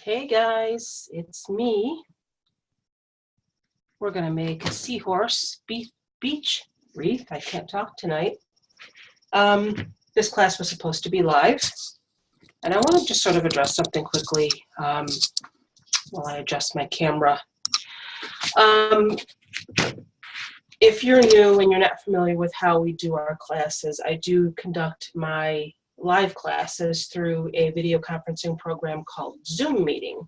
Hey guys, it's me. We're gonna make a seahorse beach wreath. I can't talk tonight. This class was supposed to be live, and I want to just sort of address something quickly while I adjust my camera. If you're new and you're not familiar with how we do our classes, I do conduct my live classes through a video conferencing program called Zoom Meeting.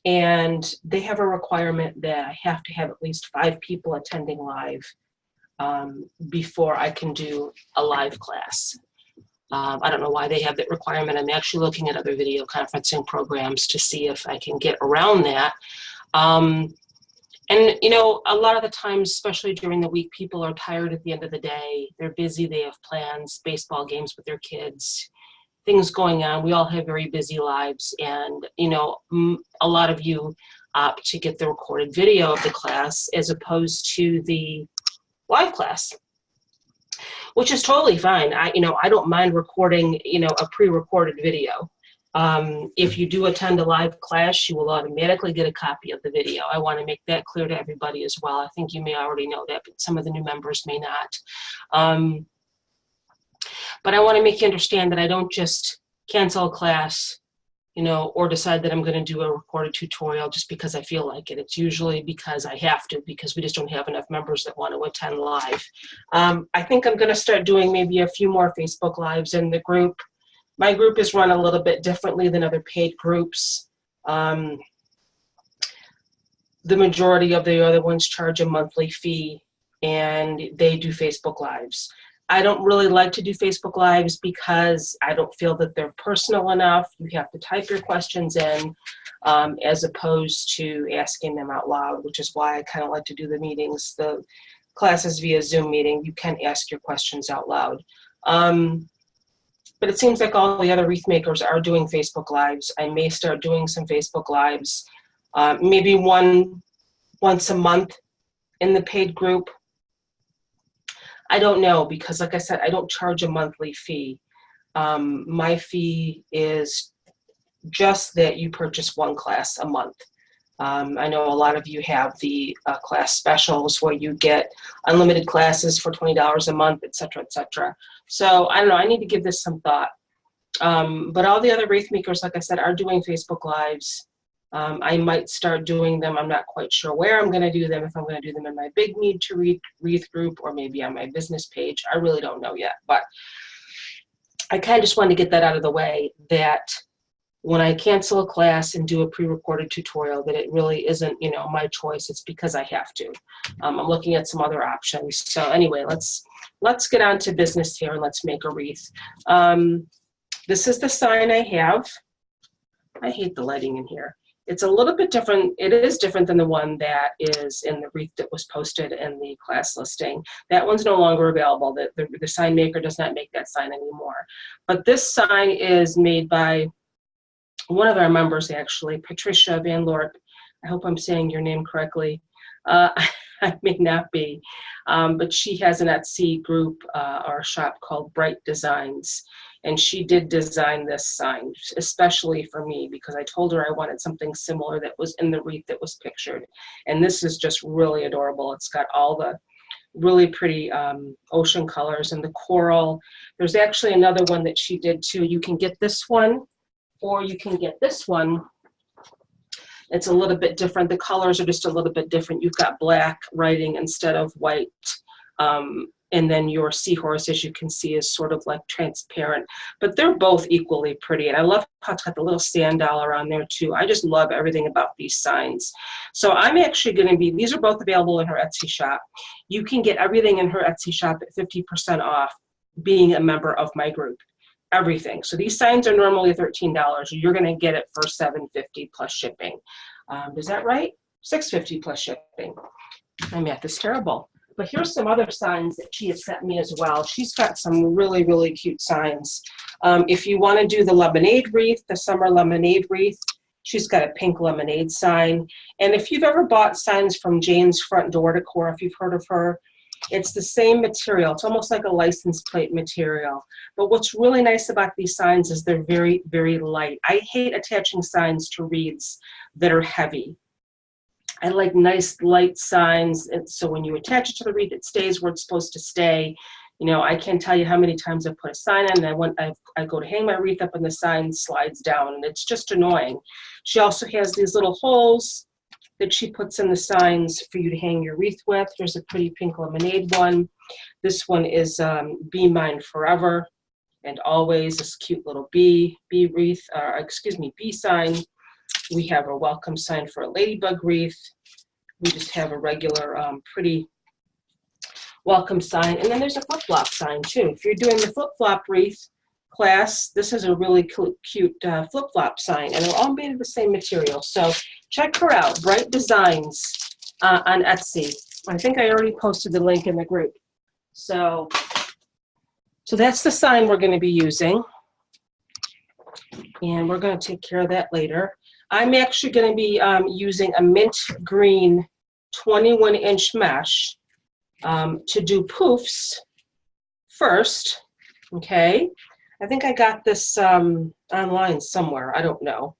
And they have a requirement that I have to have at least 5 people attending live before I can do a live class. I don't know why they have that requirement. I'm actually looking at other video conferencing programs to see if I can get around that. And you know, a lot of the times, especially during the week, people are tired at the end of the day. They're busy, they have plans, baseball games with their kids, things going on. We all have very busy lives, and you know, a lot of you opt to get the recorded video of the class as opposed to the live class, which is totally fine. I don't mind recording, a pre-recorded video. If you do attend a live class, you will automatically get a copy of the video. I want to make that clear to everybody as well. I think you may already know that, but some of the new members may not. But I want to make you understand that I don't just cancel a class, or decide that I'm going to do a recorded tutorial just because I feel like it. It's usually because I have to, because we just don't have enough members that want to attend live. I think I'm going to start doing maybe a few more Facebook Lives in the group. My group is run a little bit differently than other paid groups. The majority of the other ones charge a monthly fee, and they do Facebook Lives. I don't really like to do Facebook Lives because I don't feel that they're personal enough. You have to type your questions in as opposed to asking them out loud, which is why I kind of like to do the meetings, the classes via Zoom meeting. You can ask your questions out loud. But it seems like all the other wreath makers are doing Facebook Lives. I may start doing some Facebook Lives, maybe once a month in the paid group. I don't know, because like I said, I don't charge a monthly fee. My fee is just that you purchase one class a month. I know a lot of you have the class specials where you get unlimited classes for $20 a month, et cetera, et cetera. So I don't know, I need to give this some thought. But all the other wreath makers, like I said, are doing Facebook Lives. I might start doing them. I'm not quite sure where I'm going to do them, if I'm going to do them in my Big Need to Read Wreath group or maybe on my business page. I really don't know yet, but I kind of just wanted to get that out of the way, that when I cancel a class and do a pre-recorded tutorial, that it really isn't, my choice. It's because I have to. I'm looking at some other options. So anyway, let's get on to business here and let's make a wreath. This is the sign I have. I hate the lighting in here. It's a little bit different. It is different than the one that is in the wreath that was posted in the class listing. That one's no longer available. The sign maker does not make that sign anymore. But this sign is made by one of our members, actually, Patricia Van Lort. I hope I'm saying your name correctly. I may not be, but she has an Etsy group or shop called Bright Designs, and she did design this sign especially for me because I told her I wanted something similar that was in the wreath that was pictured, and this is just really adorable. It's got all the really pretty ocean colors and the coral. There's actually another one that she did too. You can get this one, or you can get this one. It's a little bit different. The colors are just a little bit different. You've got black writing instead of white. And then your seahorse, as you can see, is sort of like transparent. But they're both equally pretty. And I love how it's got the little sand dollar on there too. I just love everything about these signs. So I'm actually going to be, these are both available in her Etsy shop. You can get everything in her Etsy shop at 50% off being a member of my group. Everything. So these signs are normally $13. You're going to get it for $7.50 plus shipping. Is that right? $6.50 plus shipping. My math is terrible. But here's some other signs that she has sent me as well. She's got some really, really cute signs. If you want to do the lemonade wreath, the summer lemonade wreath, she's got a pink lemonade sign. And if you've ever bought signs from Jane's Front Door Decor, if you've heard of her, It's the same material. It's almost like a license plate material. But what's really nice about these signs is they're very, very light. I hate attaching signs to wreaths that are heavy. I like nice light signs, and so when you attach it to the wreath, it stays where it's supposed to stay. You know, I can't tell you how many times I've put a sign on, and I go to hang my wreath up, and the sign slides down, and it's just annoying. She also has these little holes that she puts in the signs for you to hang your wreath with. There's a pretty pink lemonade one. This one is Be Mine Forever and Always, this cute little bee wreath, bee sign. We have a welcome sign for a ladybug wreath. We just have a regular pretty welcome sign. And then there's a flip-flop sign too. If you're doing the flip-flop wreath class, this is a really cute flip-flop sign, and they're all made of the same material. So check her out, Bright Designs on Etsy. I think I already posted the link in the group. So that's the sign we're going to be using, and we're going to take care of that later. I'm actually going to be using a mint green 21-inch mesh to do poofs first, okay? I think I got this online somewhere, I don't know.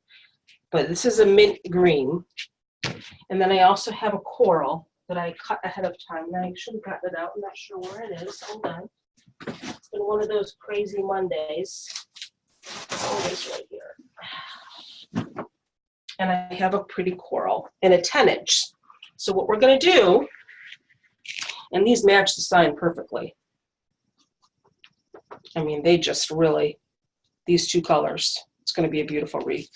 But this is a mint green. And then I also have a coral that I cut ahead of time. And I should have gotten it out, I'm not sure where it is, hold on. It's been one of those crazy Mondays. Oh, it is right here. And I have a pretty coral and a 10-inch. So what we're gonna do, and these match the sign perfectly. I mean, they just really, these two colors, it's gonna be a beautiful wreath.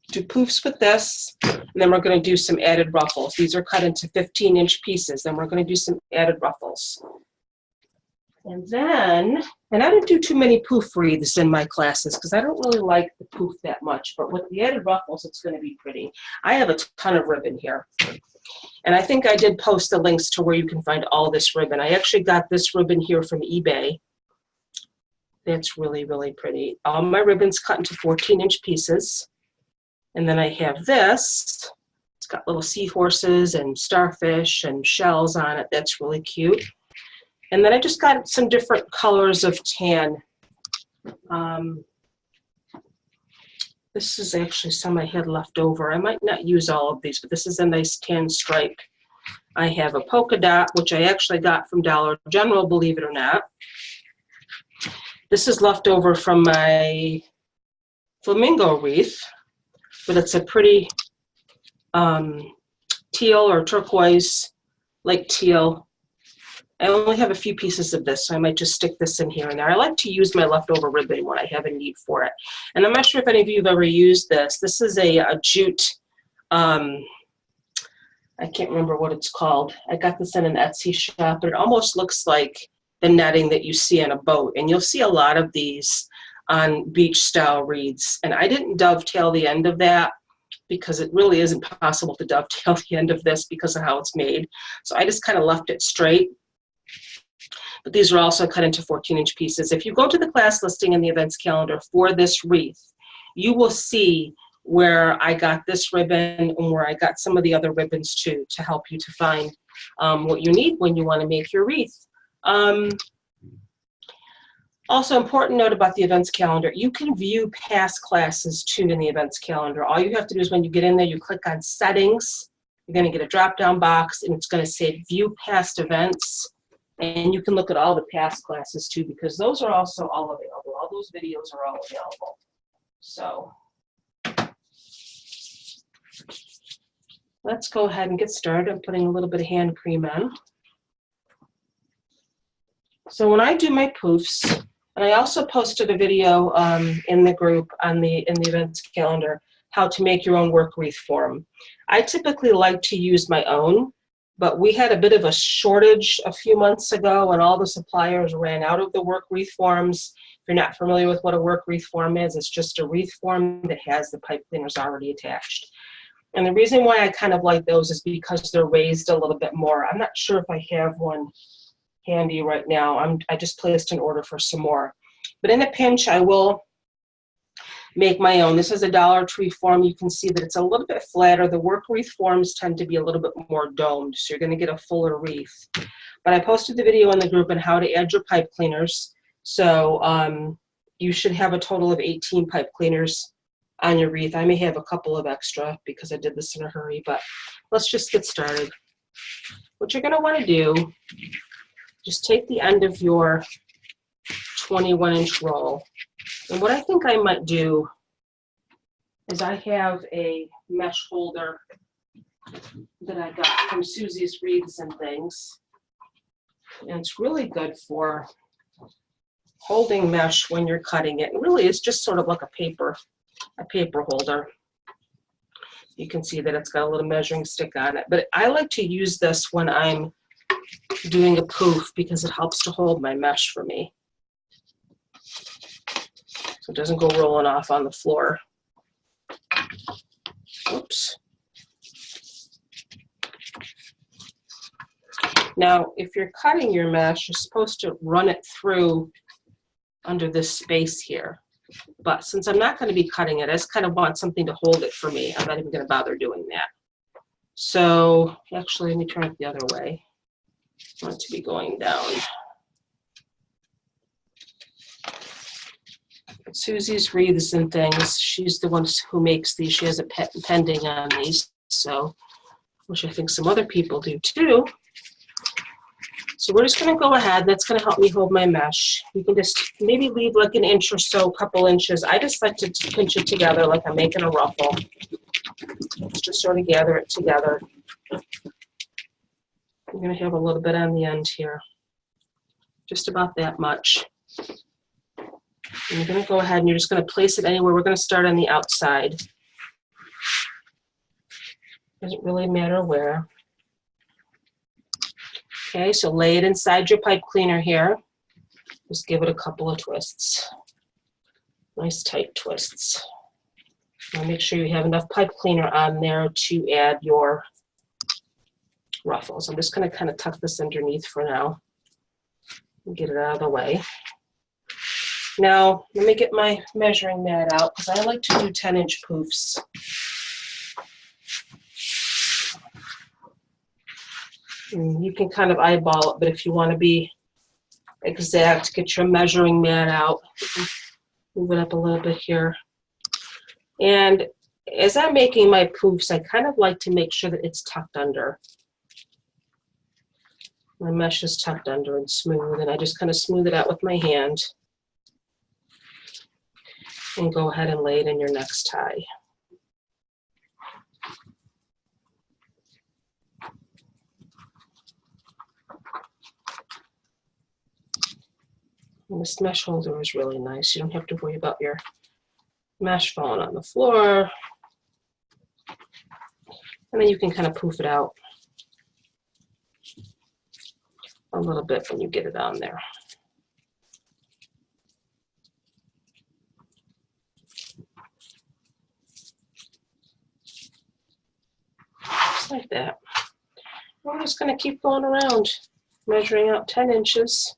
Do poofs with this, and then we're gonna do some added ruffles. These are cut into 15-inch pieces, then we're gonna do some added ruffles. And then, and I don't do too many poof wreaths in my classes because I don't really like the poof that much, but with the added ruffles, it's gonna be pretty. I have a ton of ribbon here. And I think I did post the links to where you can find all this ribbon. I actually got this ribbon here from eBay. That's really, really pretty. All my ribbons cut into 14-inch pieces. And then I have this. It's got little seahorses and starfish and shells on it. That's really cute. And then I just got some different colors of tan. This is actually some I had left over. I might not use all of these, but this is a nice tan stripe. I have a polka dot, which I actually got from Dollar General, believe it or not. This is left over from my flamingo wreath, but it's a pretty teal or turquoise, like teal. I only have a few pieces of this, so I might just stick this in here and there. I like to use my leftover ribbon when I have a need for it. And I'm not sure if any of you have ever used this. This is a jute, I can't remember what it's called. I got this in an Etsy shop, but it almost looks like the netting that you see on a boat. And you'll see a lot of these on beach style wreaths. And I didn't dovetail the end of that because it really isn't possible to dovetail the end of this because of how it's made. So I just kind of left it straight. But these are also cut into 14-inch pieces. If you go to the class listing in the events calendar for this wreath, you will see where I got this ribbon and where I got some of the other ribbons too, to help you to find what you need when you want to make your wreath. Also, important note about the events calendar, you can view past classes too in the events calendar. All you have to do is when you get in there, you click on settings, you're going to get a drop-down box, and it's going to say view past events. And you can look at all the past classes too, because those are also all available. All those videos are all available. So let's go ahead and get started. I'm putting a little bit of hand cream on. So when I do my poofs, and I also posted a video in the group in the events calendar, how to make your own work wreath form. I typically like to use my own, but we had a bit of a shortage a few months ago and all the suppliers ran out of the work wreath forms. If you're not familiar with what a work wreath form is, it's just a wreath form that has the pipe cleaners already attached. And the reason why I kind of like those is because they're raised a little bit more. I'm not sure if I have one handy right now. I just placed an order for some more. But in a pinch, I will make my own. This is a Dollar Tree form. You can see that it's a little bit flatter. The work wreath forms tend to be a little bit more domed, so you're going to get a fuller wreath. But I posted the video in the group on how to add your pipe cleaners. So you should have a total of 18 pipe cleaners on your wreath. I may have a couple of extra because I did this in a hurry, but let's just get started. What you're going to want to do, just take the end of your 21-inch roll. And what I think I might do is I have a mesh holder that I got from Susie's Wreaths and Things. And it's really good for holding mesh when you're cutting it. And really, it's just sort of like a paper holder. You can see that it's got a little measuring stick on it. But I like to use this when I'm doing a poof because it helps to hold my mesh for me, so it doesn't go rolling off on the floor. Oops. Now, if you're cutting your mesh, you're supposed to run it through under this space here. But since I'm not going to be cutting it, I just kind of want something to hold it for me. I'm not even going to bother doing that. So actually, let me turn it the other way. I want it to be going down. Susie's Wreaths and Things, she's the one who makes these. She has a pending on these, so which I think some other people do too. So we're just going to go ahead. That's going to help me hold my mesh. You can just maybe leave like an inch or so, couple inches. I just like to pinch it together like I'm making a ruffle. Just sort of gather it together. I'm going to have a little bit on the end here. Just about that much. And you're going to go ahead and you're just going to place it anywhere. We're going to start on the outside. Doesn't really matter where. Okay, so lay it inside your pipe cleaner here. Just give it a couple of twists. Nice tight twists. Now make sure you have enough pipe cleaner on there to add your ruffles. I'm just going to kind of tuck this underneath for now and get it out of the way. Now, let me get my measuring mat out because I like to do 10-inch poofs. And you can kind of eyeball it, but if you want to be exact, get your measuring mat out. Move it up a little bit here. And as I'm making my poofs, I kind of like to make sure that it's tucked under. My mesh is tucked under and smooth, and I just kind of smooth it out with my hand. And go ahead and lay it in your next tie. And this mesh holder is really nice. You don't have to worry about your mesh falling on the floor. And then you can kind of poof it out a little bit when you get it on there. Just like that. We're just going to keep going around, measuring out 10 inches.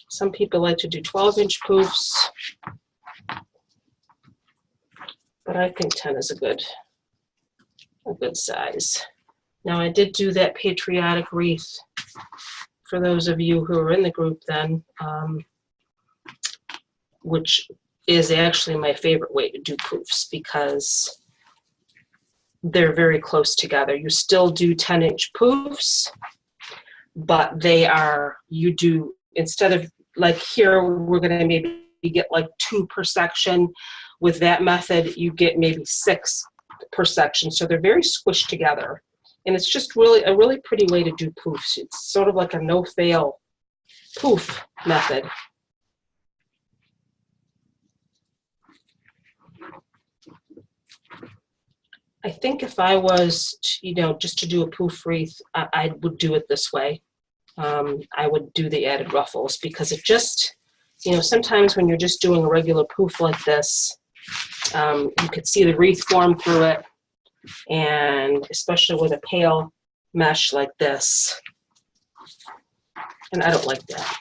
Some people like to do 12-inch poofs, but I think 10 is a good size. Now I did do that patriotic wreath for those of you who are in the group then, which is actually my favorite way to do poofs because they're very close together. You still do 10-inch poofs, but they are, you do, instead of like here, we're going to maybe get like 2 per section. With that method, you get maybe 6 per section. So they're very squished together. And it's just really a really pretty way to do poofs. It's sort of like a no-fail poof method. I think if I was, just to do a poof wreath, I would do it this way. I would do the added ruffles because it just, sometimes when you're just doing a regular poof like this, you could see the wreath form through it, and especially with a pale mesh like this. And I don't like that.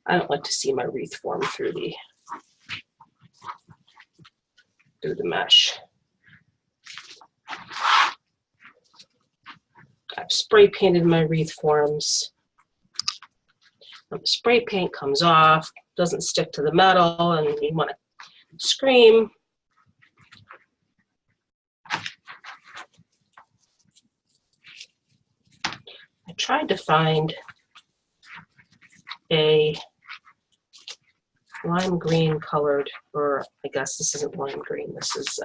I don't like to see my wreath form through the mesh. I've spray painted my wreath forms. When the spray paint comes off, doesn't stick to the metal, and you want to scream. I tried to find a lime green colored, or I guess this isn't lime green, this is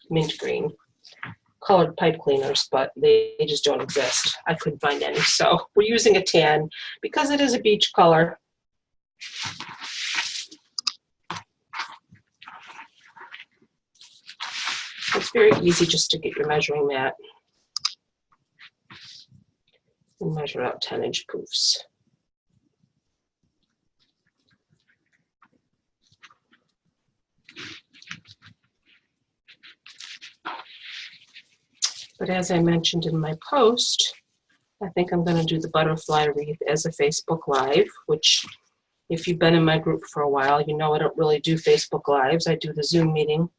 mint green colored pipe cleaners, but they just don't exist. I couldn't find any, so we're using a tan because it is a beach color. It's very easy just to get your measuring mat and measure out 10-inch poofs. But as I mentioned in my post, I think I'm going to do the butterfly wreath as a Facebook Live, which if you've been in my group for a while, you know I don't really do Facebook Lives. I do the Zoom meeting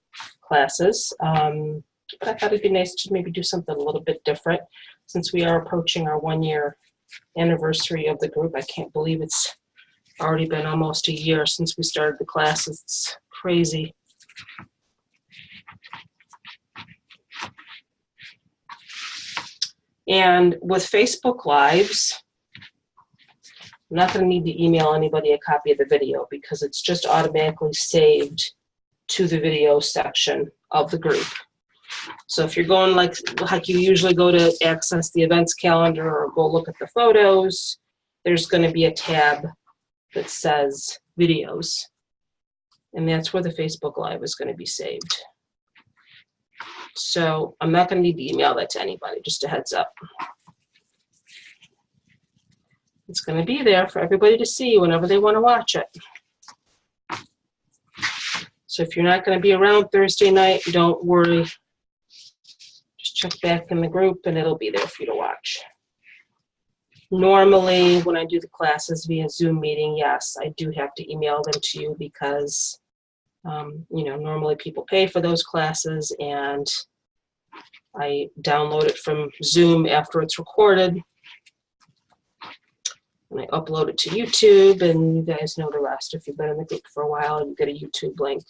classes. But I thought it'd be nice to maybe do something a little bit different since we are approaching our 1-year anniversary of the group. I can't believe it's already been almost a year since we started the classes. It's crazy. And with Facebook Lives, I'm not going to need to email anybody a copy of the video because it's just automatically saved to the video section of the group. So if you're going like you usually go to access the events calendar or go look at the photos, there's going to be a tab that says videos. And that's where the Facebook Live is going to be saved. So I'm not going to need to email that to anybody, just a heads up. It's going to be there for everybody to see whenever they want to watch it. So if you're not going to be around Thursday night, don't worry. Just check back in the group and it'll be there for you to watch. Normally, when I do the classes via Zoom meeting, yes, I do have to email them to you because you know, normally people pay for those classes and I download it from Zoom after it's recorded and I upload it to YouTube, and you guys know the rest. If you've been in the group for a while, you get a YouTube link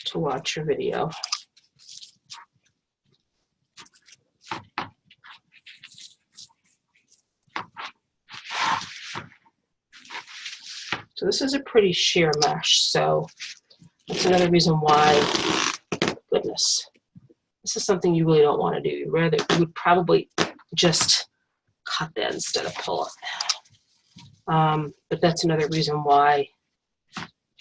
to watch your video. So this is a pretty sheer mesh, so that's another reason why, goodness, this is something you really don't want to do. You would probably just cut that instead of pull it. But that's another reason why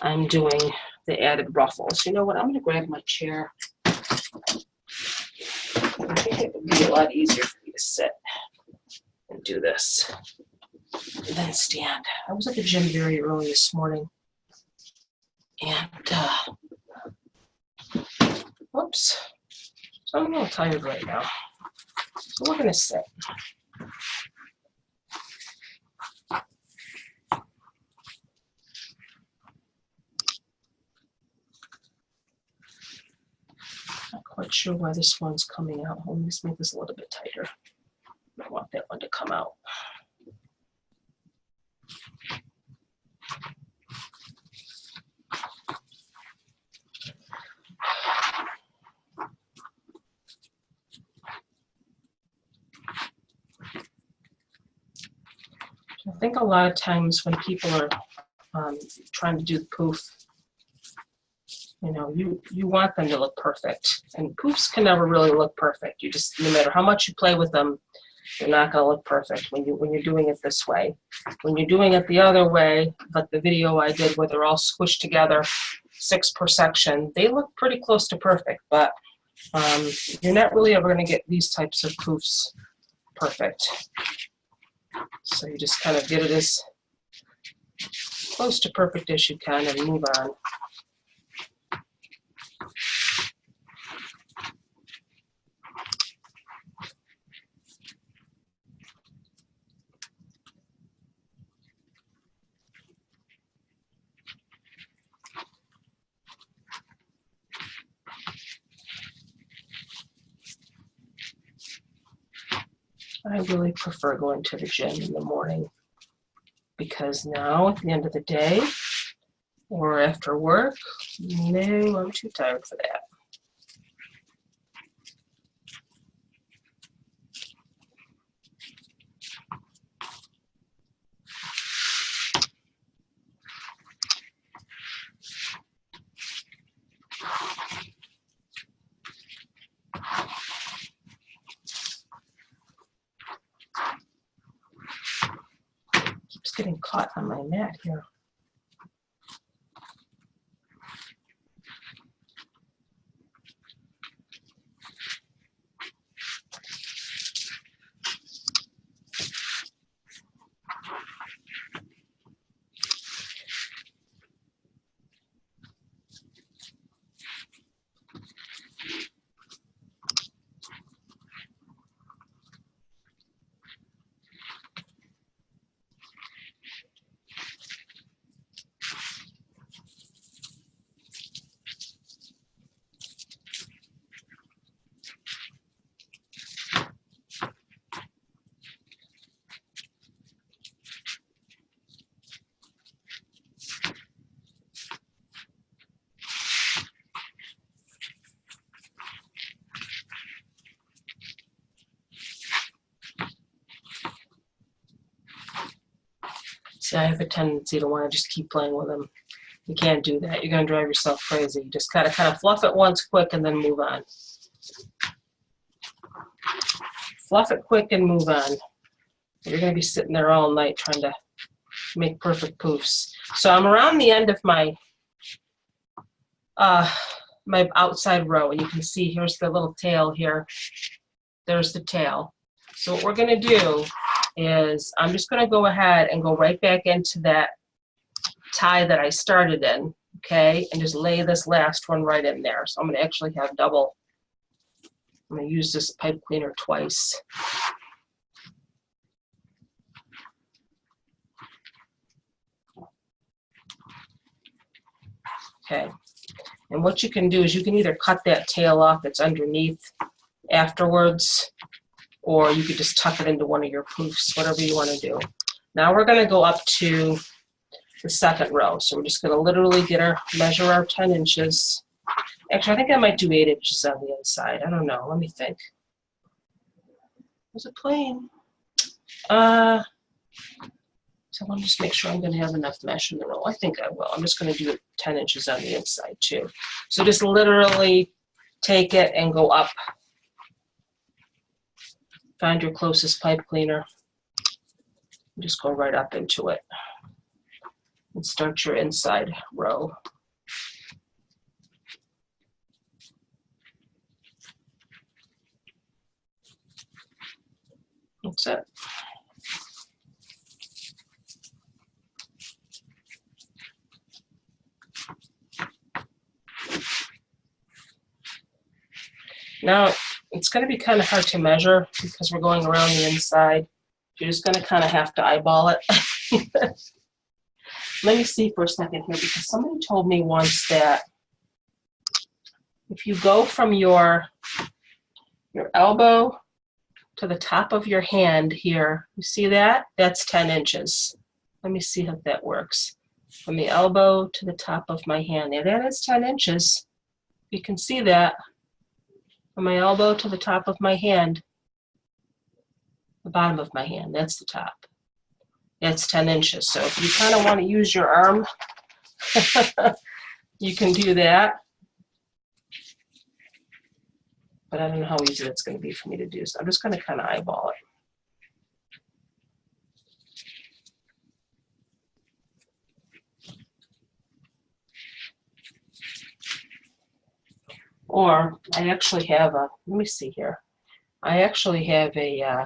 I'm doing the added ruffles. You know what, I'm going to grab my chair. I think it would be a lot easier for me to sit and do this than stand. I was at the gym very early this morning. And, whoops. So I'm a little tired right now. So we're going to sit. Not quite sure why this one's coming out. Let me just make this a little bit tighter. I want that one to come out. I think a lot of times when people are trying to do the poof, you know, you want them to look perfect, and poofs can never really look perfect. You just, no matter how much you play with them, they're not going to look perfect when you're doing it this way. When you're doing it the other way, like the video I did where they're all squished together, 6 per section, they look pretty close to perfect, but you're not really ever going to get these types of poofs perfect. So you just kind of get it as close to perfect as you can and move on. I really prefer going to the gym in the morning because now at the end of the day or after work, no, I'm too tired for that. Keeps getting caught on my mat here. See, I have a tendency to want to just keep playing with them. You can't do that. You're going to drive yourself crazy. You just gotta kind of fluff it once quick and then move on. Fluff it quick and move on. You're going to be sitting there all night trying to make perfect poofs. So I'm around the end of my my outside row, and you can see here's the little tail here. There's the tail. So what we're going to do is I'm just going to go ahead and go right back into that tie that I started in, okay, and just lay this last one right in there. So I'm going to actually have double. I'm going to use this pipe cleaner twice. Okay, and what you can do is you can either cut that tail off that's underneath afterwards, or you could just tuck it into one of your poofs, whatever you want to do. Now we're going to go up to the second row. So we're just going to literally measure our 10 inches. Actually, I think I might do 8 inches on the inside. I don't know. Let me think. Was it plain? So I want to just make sure I'm going to have enough mesh in the row. I think I will. I'm just going to do 10 inches on the inside too. So just literally take it and go up. Find your closest pipe cleaner. Just go right up into it and start your inside row. That's it. Now, it's going to be kind of hard to measure because we're going around the inside. You're just going to kind of have to eyeball it. Let me see for a second here, because somebody told me once that if you go from your elbow to the top of your hand here, you see that? That's 10 inches. Let me see how that works. From the elbow to the top of my hand. Now that is 10 inches. You can see that. From my elbow to the top of my hand, the bottom of my hand, that's the top. That's 10 inches. So if you kind of want to use your arm, you can do that. But I don't know how easy that's going to be for me to do. So I'm just going to kind of eyeball it. Or I actually have a, let me see here. I actually have a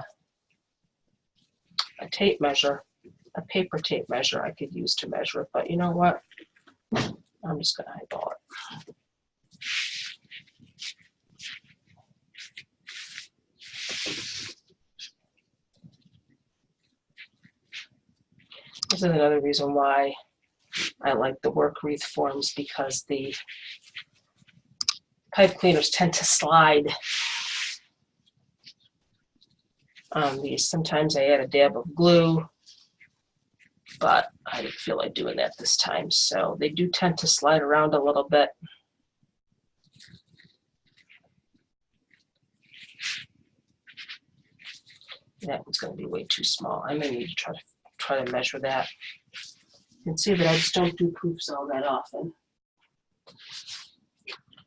tape measure, a paper tape measure I could use to measure it. But you know what? I'm just going to eyeball it. This is another reason why I like the work wreath forms, because the pipe cleaners tend to slide on these. Sometimes I add a dab of glue, but I didn't feel like doing that this time. So they do tend to slide around a little bit. That one's going to be way too small. I may need to try to measure that. You can see that I just don't do poofs all that often.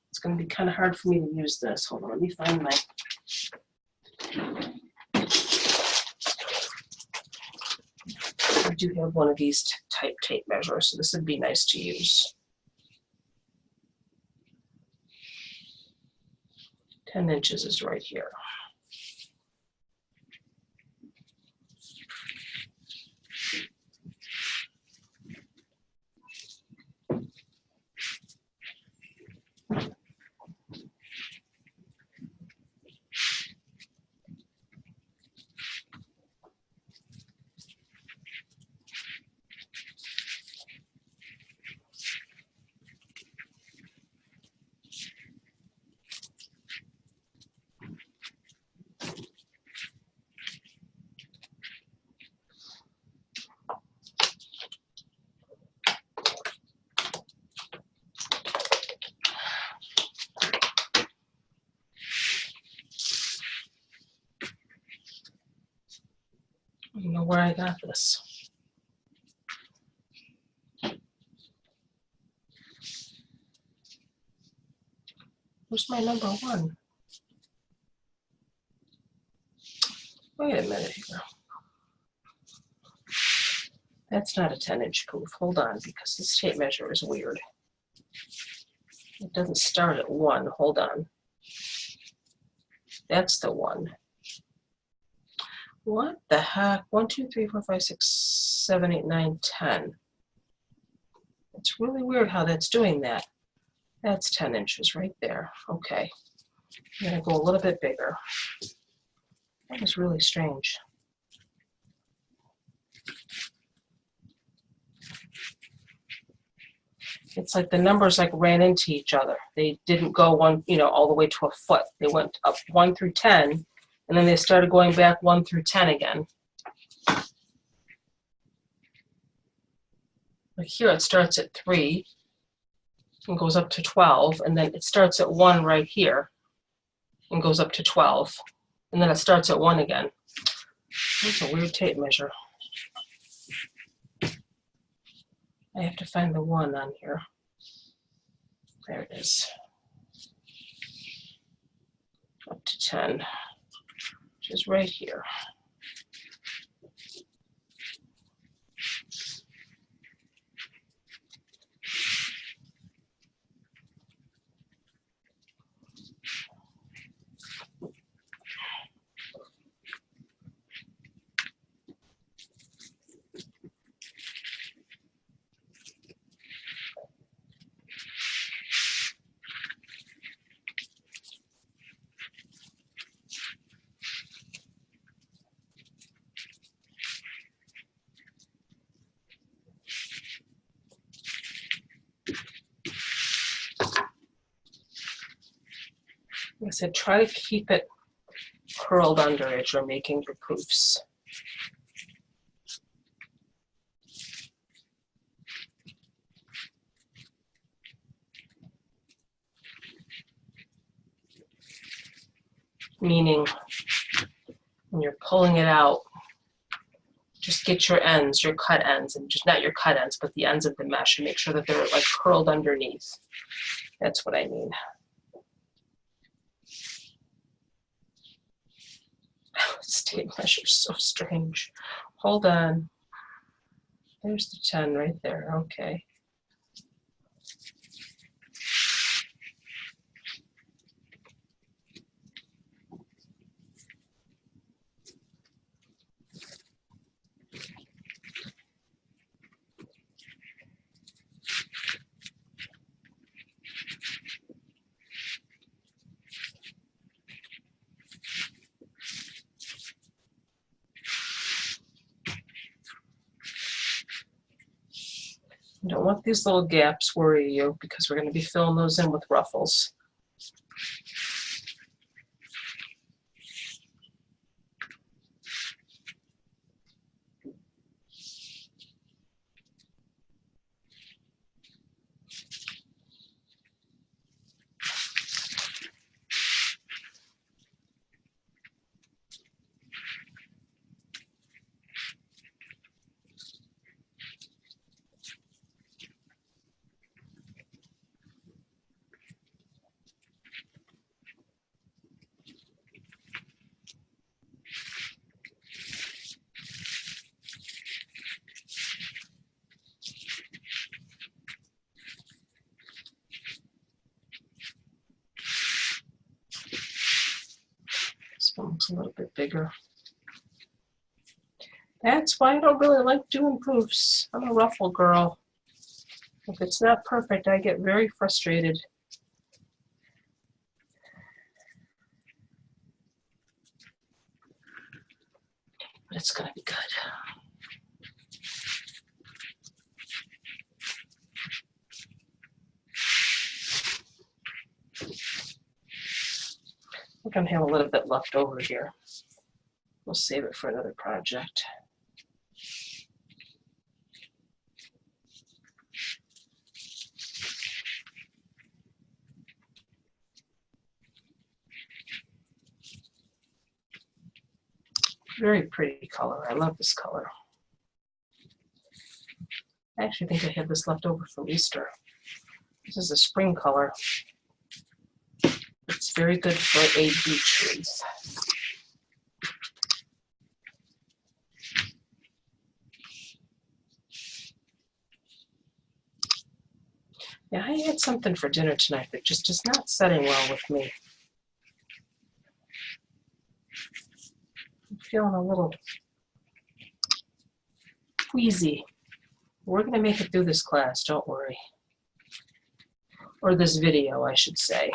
It's going to be kind of hard for me to use this. Hold on, let me find my... I do have one of these type tape measures, so this would be nice to use. 10 inches is right here. I don't know where I got this. Where's my number one? Wait a minute here. That's not a 10-inch poof. Hold on, because this tape measure is weird. It doesn't start at 1. Hold on. That's the one. What the heck? 1, 2, 3, 4, 5, 6, 7, 8, 9, 10. It's really weird how that's doing that. That's 10 inches right there. Okay. I'm going to go a little bit bigger. That is really strange. It's like the numbers like ran into each other. They didn't go one, all the way to a foot. They went up 1 through 10, and then they started going back 1 through 10 again. Like here it starts at 3 and goes up to 12, and then it starts at 1 right here and goes up to 12, and then it starts at 1 again. That's a weird tape measure. I have to find the 1 on here. There it is. Up to 10, which is right here. Like I said, try to keep it curled under as you're making your poofs. Meaning, when you're pulling it out, just get your ends, your cut ends, and just not your cut ends, but the ends of the mesh, and make sure that they're like curled underneath. That's what I mean. This tape measure is so strange. Hold on. There's the 10 right there. Okay. You don't want these little gaps worry you, because we're going to be filling those in with ruffles. a little bit bigger. That's why I don't really like doing poofs. I'm a ruffle girl. If it's not perfect, I get very frustrated. But it's gonna be good. I'm gonna have a little bit left over here. We'll save it for another project. Very pretty color. I love this color. I actually think I had this left over from Easter. This is a spring color. It's very good for a beach wreath. Yeah, I had something for dinner tonight that just is not setting well with me. I'm feeling a little queasy. We're going to make it through this class, don't worry. Or this video, I should say.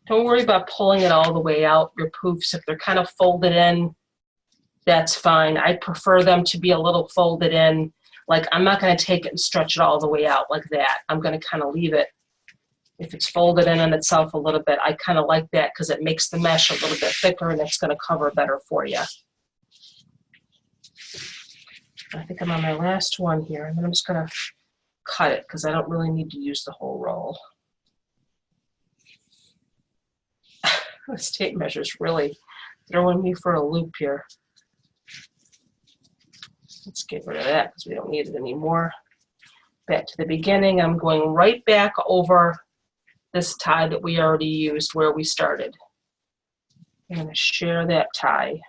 Don't worry about pulling it all the way out, your poofs. If they're kind of folded in, that's fine. I prefer them to be a little folded in. Like, I'm not going to take it and stretch it all the way out like that. I'm going to kind of leave it. If it's folded in on itself a little bit, I kind of like that because it makes the mesh a little bit thicker and it's going to cover better for you. I think I'm on my last one here, and then I'm just going to cut it because I don't really need to use the whole roll. This tape measure is really throwing me for a loop here. Let's get rid of that because we don't need it anymore. Back to the beginning. I'm going right back over this tie that we already used where we started. I'm going to share that tie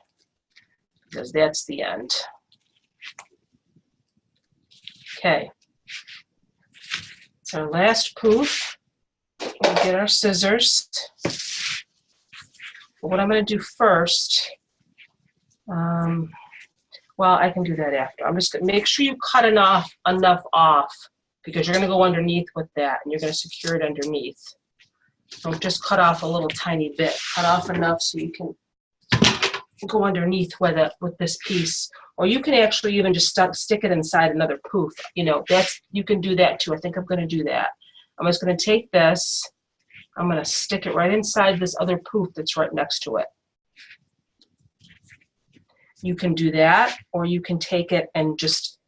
because that's the end. Okay. It's our last poof. We'll get our scissors. What I'm going to do first, well, I can do that after. I'm just going to make sure you cut enough off because you're going to go underneath with that and you're going to secure it underneath. Don't just cut off a little tiny bit. Cut off enough so you can go underneath with it with this piece. Or you can actually even just stick it inside another poof. You know, you can do that too. I think I'm going to do that. I'm just going to take this. I'm going to stick it right inside this other poof that's right next to it. You can do that, or you can take it and just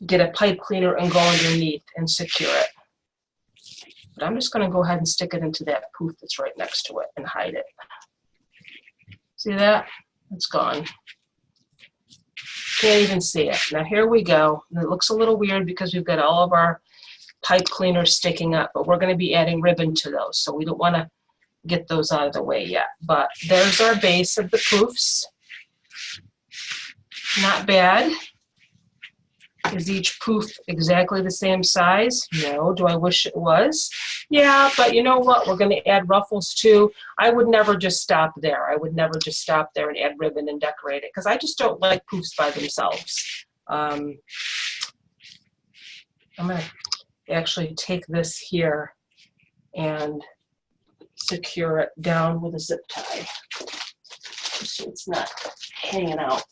get a pipe cleaner and go underneath and secure it. But I'm just going to go ahead and stick it into that poof that's right next to it and hide it. See that? It's gone. Can't even see it. Now here we go. And it looks a little weird because we've got all of our pipe cleaners sticking up, but we're going to be adding ribbon to those, so we don't want to get those out of the way yet. But there's our base of the poofs. Not bad. Is each poof exactly the same size? No. Do I wish it was? Yeah, but you know what? We're going to add ruffles too. I would never just stop there. I would never just stop there and add ribbon and decorate it because I just don't like poofs by themselves. I'm going to actually take this here and secure it down with a zip tie so it's not hanging out.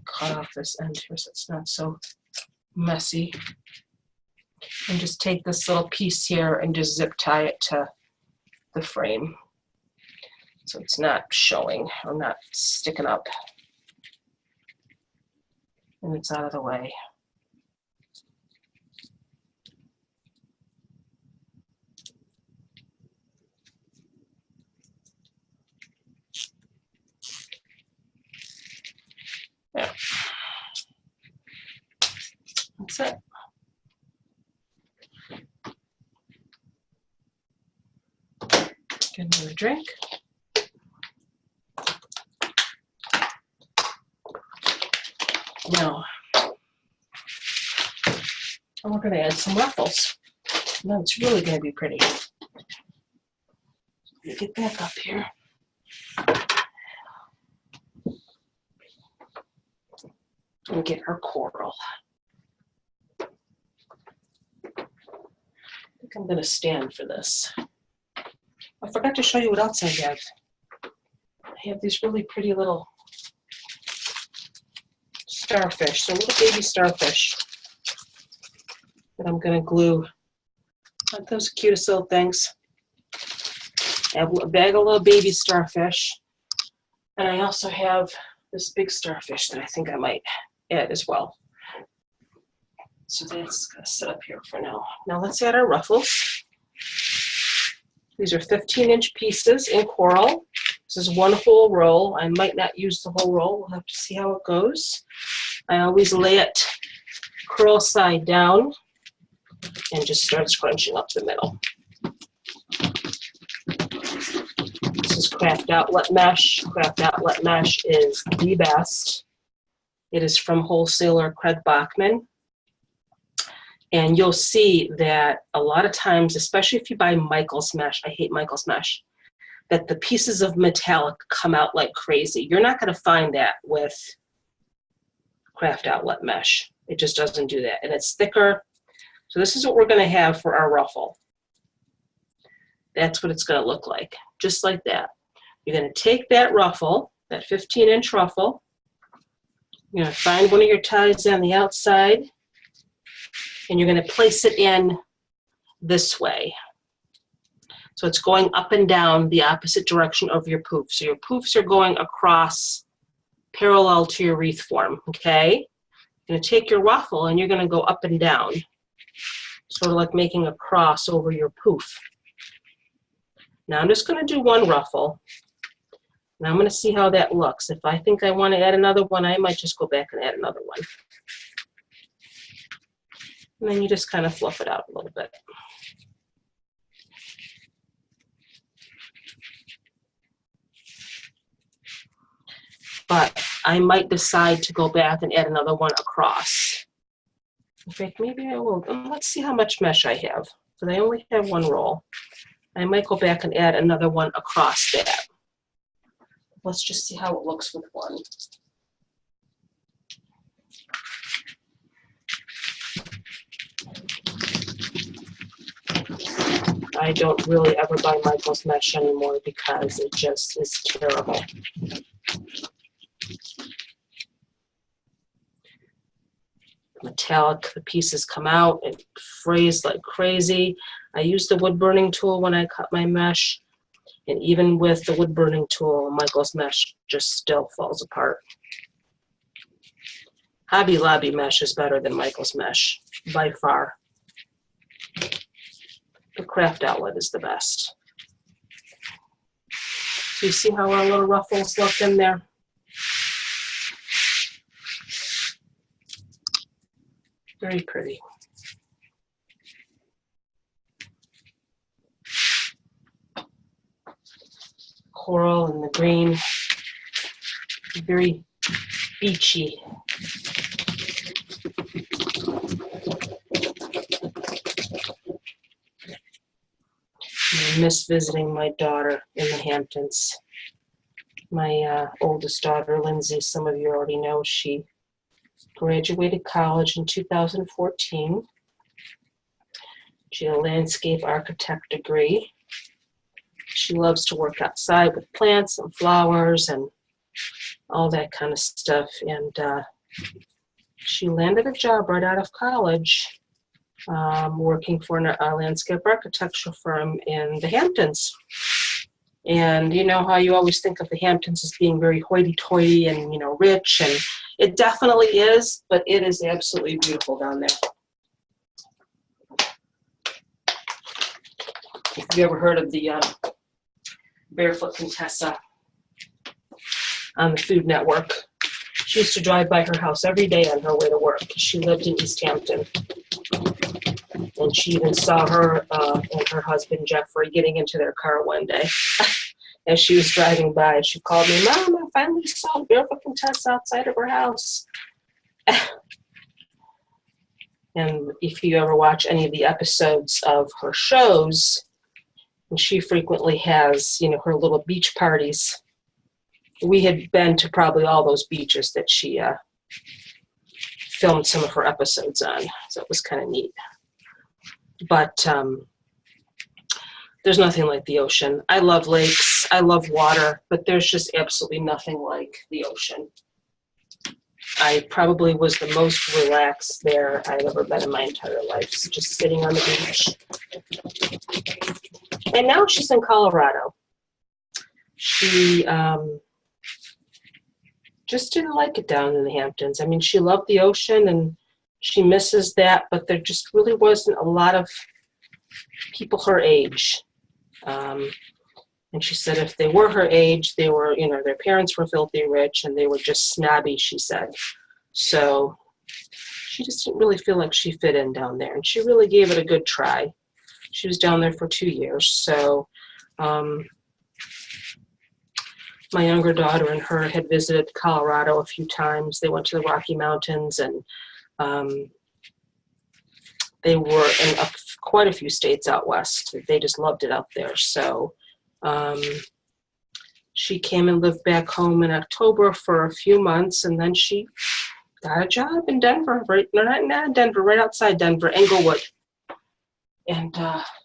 Cut off this end here so it's not so messy. And just take this little piece here and just zip tie it to the frame so it's not showing or not sticking up. And it's out of the way. That's it. Get another drink. Now, we're going to add some ruffles. Now it's really going to be pretty. Let me get back up here. And get our coral. I think I'm going to stand for this. I forgot to show you what else I have. I have these really pretty little starfish, so little baby starfish that I'm going to glue. Aren't those cutest little things? I have a bag of little baby starfish, and I also have this big starfish that I think I might add as well. So that's going to sit up here for now. Now let's add our ruffles. These are 15-inch pieces in coral. This is one whole roll. I might not use the whole roll. We'll have to see how it goes. I always lay it curl side down and just start scrunching up the middle. This is craft outlet mesh. Craft outlet mesh is the best. It is from wholesaler Craig Bachman. And you'll see that a lot of times, especially if you buy Michael's mesh, I hate Michael's mesh, that the pieces of metallic come out like crazy. You're not going to find that with craft outlet mesh. It just doesn't do that. And it's thicker. So this is what we're going to have for our ruffle. That's what it's going to look like, just like that. You're going to take that ruffle, that 15-inch ruffle. You're going to find one of your ties on the outside, and you're going to place it in this way. So it's going up and down the opposite direction of your poof. So your poofs are going across parallel to your wreath form, okay? You're going to take your ruffle and you're going to go up and down, sort of like making a cross over your poof. Now I'm just going to do one ruffle. Now I'm going to see how that looks. If I think I want to add another one, I might just go back and add another one. And then you just kind of fluff it out a little bit. But I might decide to go back and add another one across. In fact, maybe I will. Let's see how much mesh I have. So I only have one roll. I might go back and add another one across that. Let's just see how it looks with one. I don't really ever buy Michael's mesh anymore because it just is terrible. Metallic, the pieces come out, it frays like crazy. I use the wood burning tool when I cut my mesh, and even with the wood burning tool, Michael's mesh just still falls apart. Hobby Lobby mesh is better than Michael's mesh, by far. The craft outlet is the best. So you see how our little ruffles look in there? Very pretty. Coral and the green, very beachy. I miss visiting my daughter in the Hamptons. My oldest daughter, Lindsay, some of you already know, she graduated college in 2014. She had a landscape architect degree. She loves to work outside with plants and flowers and all that kind of stuff. And she landed a job right out of college working for a landscape architecture firm in the Hamptons. And you know how you always think of the Hamptons as being very hoity-toity and, you know, rich, and it definitely is, but it is absolutely beautiful down there. If you ever heard of the Barefoot Contessa on the Food Network, She used to drive by her house every day on her way to work. She lived in East Hampton. And she even saw her and her husband, Jeffrey, getting into their car one day. As she was driving by, she called me, "Mom, I finally saw Barefoot Contessa outside of her house." And if you ever watch any of the episodes of her shows, and she frequently has, her little beach parties. We had been to probably all those beaches that she filmed some of her episodes on, so it was kind of neat. But there's nothing like the ocean. I love lakes, I love water, but there's just absolutely nothing like the ocean. I probably was the most relaxed there I've ever been in my entire life, so just sitting on the beach. And now she's in Colorado. She just didn't like it down in the Hamptons. I mean, she loved the ocean and she misses that, but there just really wasn't a lot of people her age. And she said if they were her age, they were, their parents were filthy rich and they were just snobby, she said. So she just didn't really feel like she fit in down there. And she really gave it a good try. She was down there for 2 years. So my younger daughter and her had visited Colorado a few times. They went to the Rocky Mountains and they were in quite a few states out west. They just loved it out there. So she came and lived back home in October for a few months, and then she got a job in Denver, not Denver, right outside Denver, Englewood. And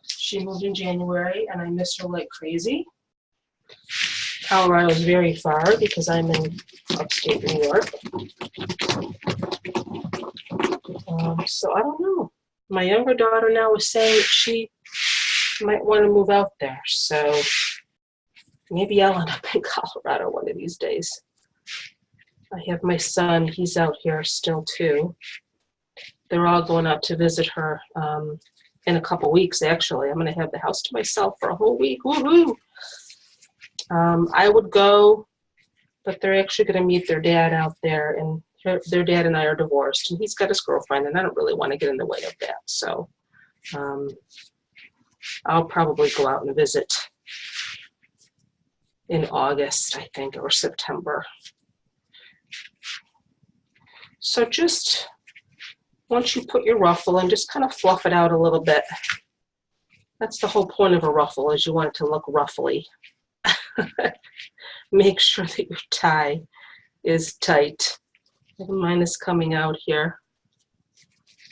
she moved in January, and I miss her like crazy. Colorado is very far because I'm in upstate New York. So I don't know. My younger daughter now is saying that she might want to move out there. So maybe I'll end up in Colorado one of these days. I have my son. He's out here still too. They're all going out to visit her in a couple weeks, actually. I'm going to have the house to myself for a whole week. Woohoo! I would go, but they're actually going to meet their dad out there, and their dad and I are divorced, and he's got his girlfriend, and I don't really want to get in the way of that. So I'll probably go out and visit in August, I think, or September. So just once you put your ruffle in, just kind of fluff it out a little bit. That's the whole point of a ruffle, is you want it to look ruffly. Make sure that your tie is tight. Mine is coming out here.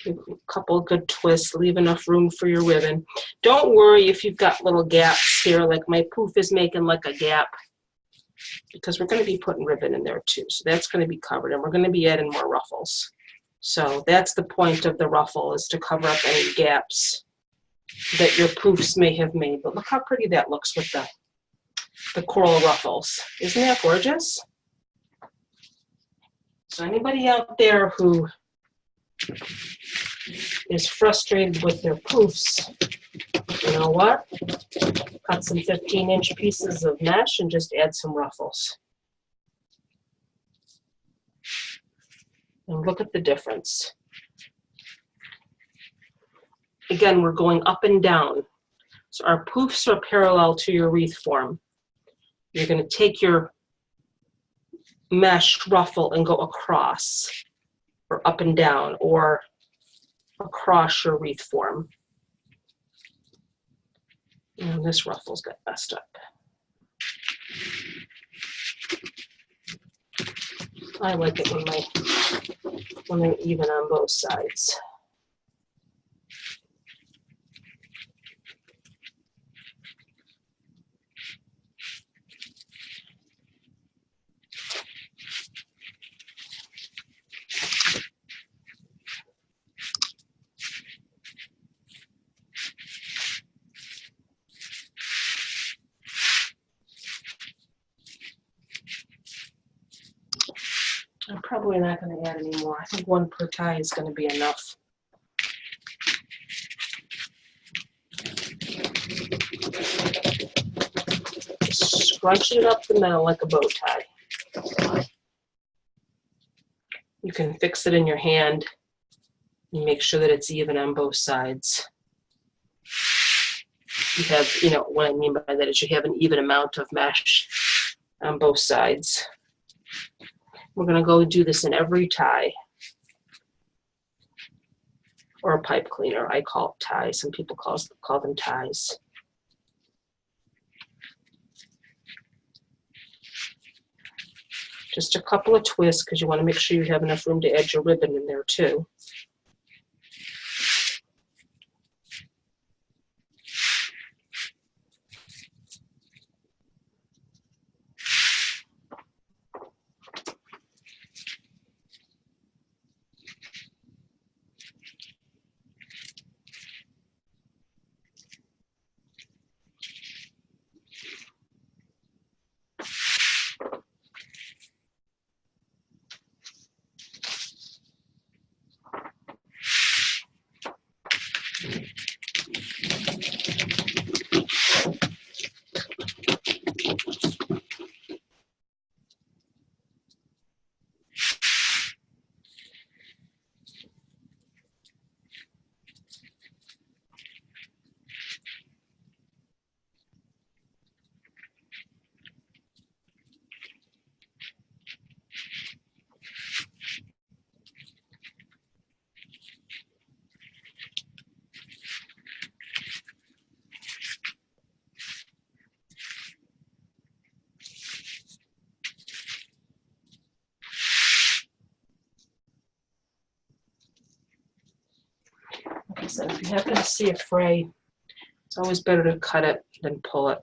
Give a couple of good twists, leave enough room for your ribbon. Don't worry if you've got little gaps here, like my poof is making like a gap, because we're going to be putting ribbon in there too. So that's going to be covered, and we're going to be adding more ruffles. So that's the point of the ruffle, is to cover up any gaps that your poofs may have made. But look how pretty that looks with the coral ruffles. Isn't that gorgeous? So anybody out there who is frustrated with their poofs, you know what? Cut some 15-inch pieces of mesh and just add some ruffles. And look at the difference. Again, we're going up and down. So our poofs are parallel to your wreath form. You're going to take your mesh ruffle and go across, or up and down, or across your wreath form. And this ruffle's got messed up. I like it when they're even on both sides. I'm probably not going to add any more. I think one per tie is going to be enough. Scrunch it up the middle like a bow tie. can fix it in your hand and make sure that it's even on both sides. You have, you know, what I mean by that is you have an even amount of mesh on both sides. We're going to go do this in every tie or a pipe cleaner. I call it ties. Some people call them ties. Just a couple of twists because you want to make sure you have enough room to add your ribbon in there too. So if you happen to see a fray, it's always better to cut it than pull it,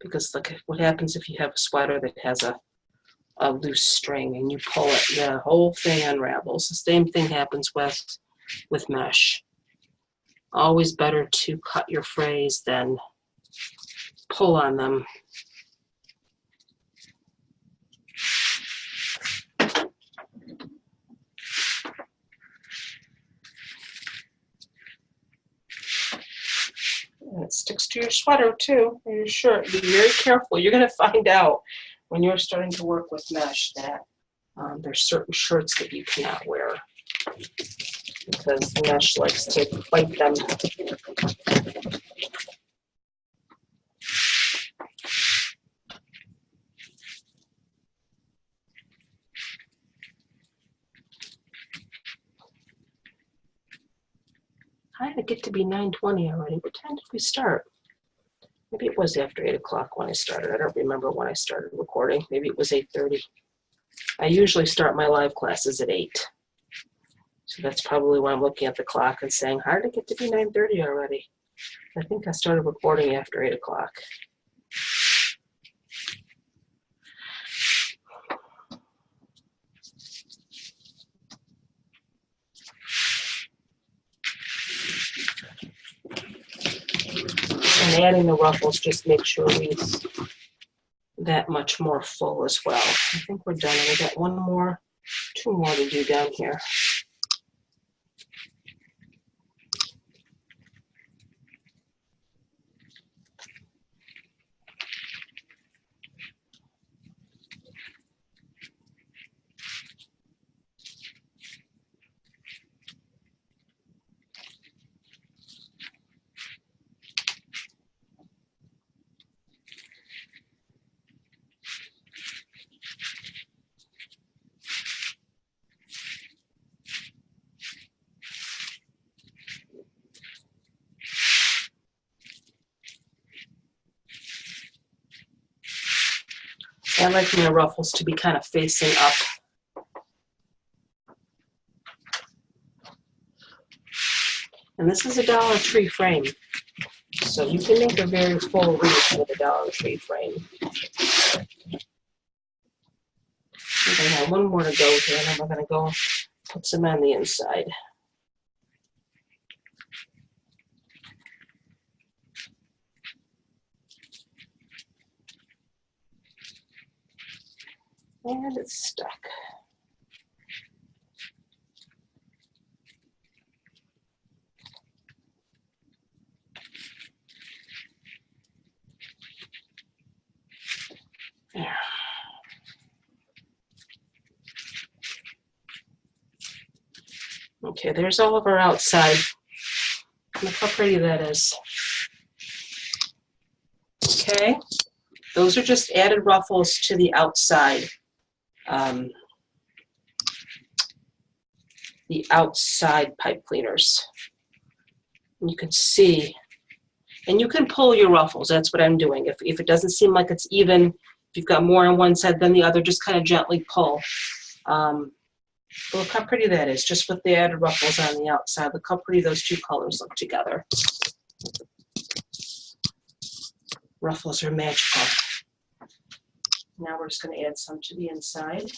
because look, what happens if you have a sweater that has a loose string and you pull it, the whole thing unravels. The same thing happens with mesh. Always better to cut your frays than pull on them. And it sticks to your sweater too, or your shirt. Be very careful. You're going to find out when you're starting to work with mesh that there's certain shirts that you cannot wear because the mesh likes to bite them. How did it get to be 9:20 already? What time did we start? Maybe it was after 8 o'clock when I started. I don't remember when I started recording. Maybe it was 8:30. I usually start my live classes at 8. So that's probably why I'm looking at the clock and saying, how did it get to be 9:30 already? I think I started recording after 8 o'clock. And adding the ruffles just makes your wreath that much more full as well. I think we're done. We got two more to do down here. I like my ruffles to be kind of facing up. And this is a Dollar Tree frame. So you can make a very full wreath with a Dollar Tree frame. I have one more to go here, and then we're going to go put some on the inside. And it's stuck. There. Okay, there's all of our outside. Look how pretty that is. Okay, those are just added ruffles to the outside. The outside pipe cleaners. You can see, and you can pull your ruffles. That's what I'm doing. If it doesn't seem like it's even, if you've got more on one side than the other, just kind of gently pull. Look how pretty that is, just with the added ruffles on the outside. Look how pretty those two colors look together. Ruffles are magical. Now we're just going to add some to the inside.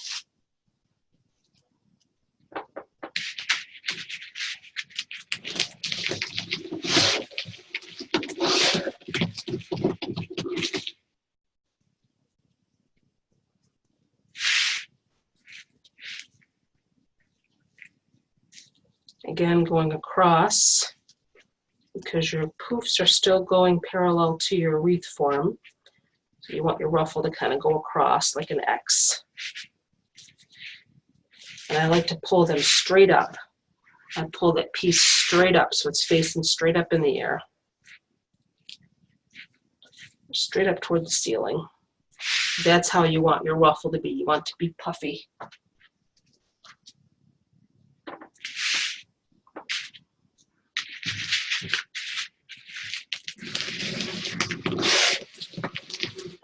Again, going across, because your poofs are still going parallel to your wreath form. So you want your ruffle to kind of go across like an X. And I like to pull them straight up. I pull that piece straight up so it's facing straight up in the air. Straight up toward the ceiling. That's how you want your ruffle to be. You want it to be puffy.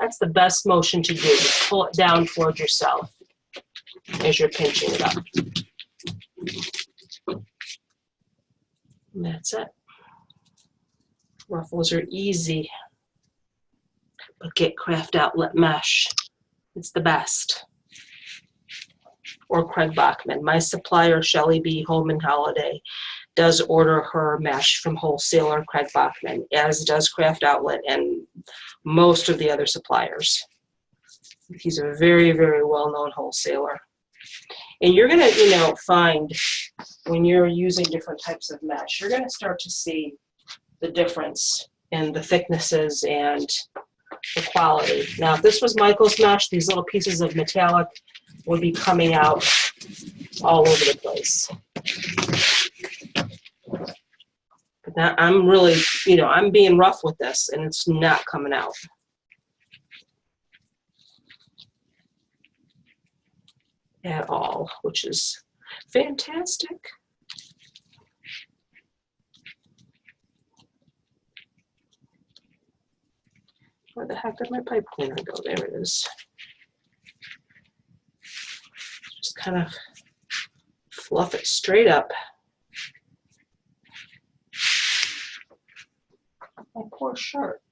That's the best motion to do. Just pull it down toward yourself as you're pinching it up. And that's it. Ruffles are easy, but get craft outlet mesh. It's the best. Or Craig Bachman. My supplier, Shelly B. Holman Holiday, does order her mesh from wholesaler Craig Bachman, as does Craft Outlet and most of the other suppliers. He's a very, very well-known wholesaler. And you're going to, find when you're using different types of mesh, you're going to start to see the difference in the thicknesses and the quality. Now, if this was Michael's mesh, these little pieces of metallic would be coming out all over the place. But now I'm really, I'm being rough with this, and it's not coming out. At all, which is fantastic. Where the heck did my pipe cleaner go? There it is. Just kind of fluff it straight up. My poor shirt.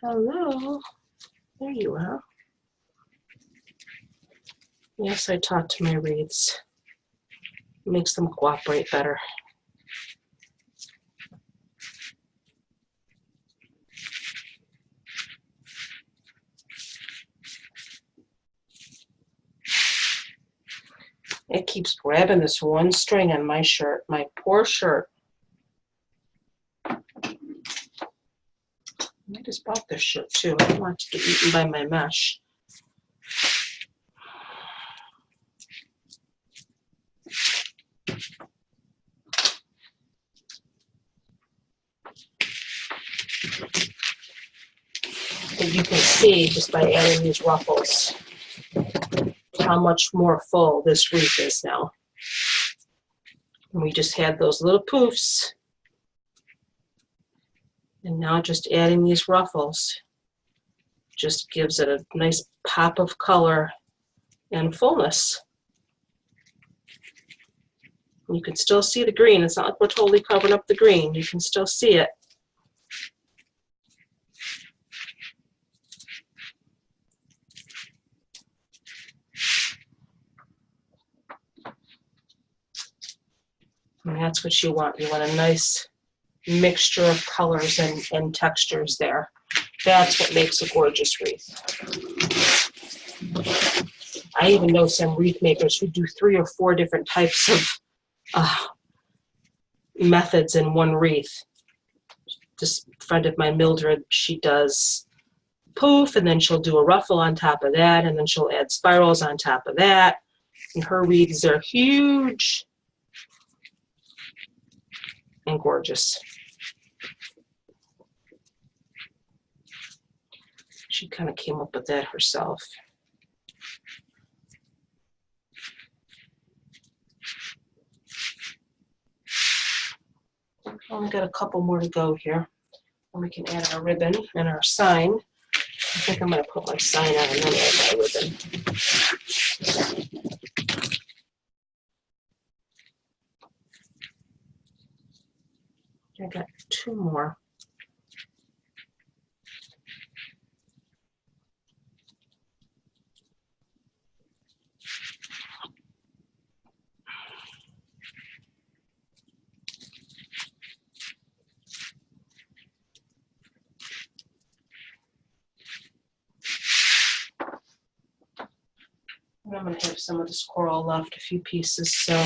Hello, there you are. Yes, I talk to my wreaths. It makes them cooperate better. It keeps grabbing this one string on my shirt, my poor shirt. I just bought this shirt too. I don't want it to get eaten by my mesh. And you can see just by adding these ruffles how much more full this wreath is now. And we just had those little poofs. And now just adding these ruffles just gives it a nice pop of color and fullness. You can still see the green. It's not like we're totally covering up the green. You can still see it. And that's what you want. You want a nice mixture of colors and textures there. That's what makes a gorgeous wreath. I even know some wreath makers who do 3 or 4 different types of methods in one wreath. This friend of mine, Mildred, she does poof, and then she'll do a ruffle on top of that, and then she'll add spirals on top of that. And her wreaths are huge and gorgeous. She kind of came up with that herself. Only got a couple more to go here. And we can add our ribbon and our sign. I think I'm going to put my sign on and then add my ribbon. I got 2 more. And I'm going to have some of this coral left, a few pieces, so.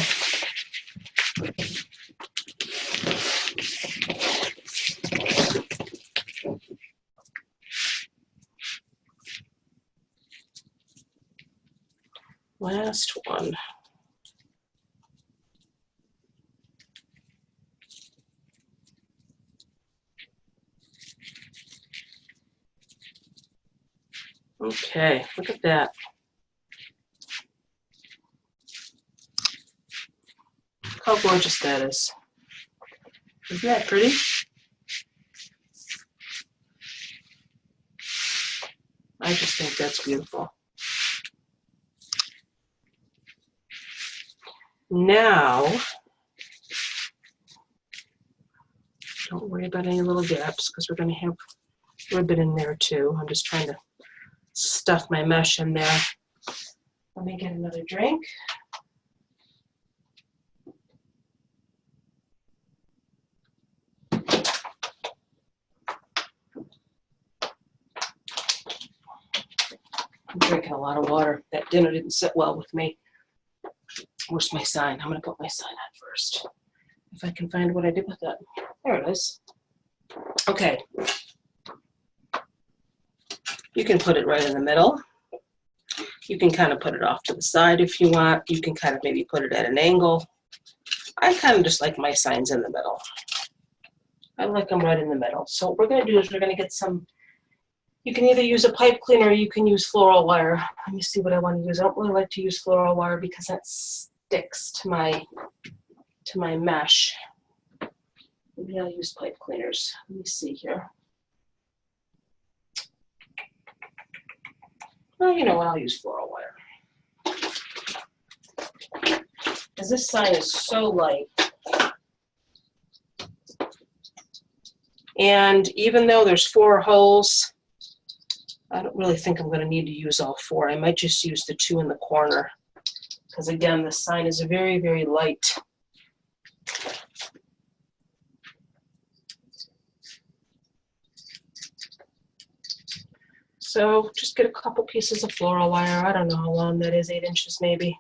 Last one. Okay, look at that. How gorgeous that is. Isn't that pretty? I just think that's beautiful. Now, don't worry about any little gaps because we're going to have ribbon in there too. I'm just trying to stuff my mesh in there. Let me get another drink. I'm drinking a lot of water. That dinner didn't sit well with me. Where's my sign? I'm going to put my sign on first. If I can find what I did with that. There it is. Okay. You can put it right in the middle. You can kind of put it off to the side if you want. You can kind of maybe put it at an angle. I kind of just like my signs in the middle. I like them right in the middle. So what we're going to do is we're going to get some, you can either use a pipe cleaner or you can use floral wire. Let me see what I want to use. I don't really like to use floral wire because that sticks to my mesh. Maybe I'll use pipe cleaners. Let me see here. Well, you know what? I'll use floral wire. Because this sign is so light. And even though there's 4 holes, I don't really think I'm going to need to use all 4. I might just use the 2 in the corner. Because again, this sign is very, very light. So just get a couple pieces of floral wire. I don't know how long that is, 8 inches maybe.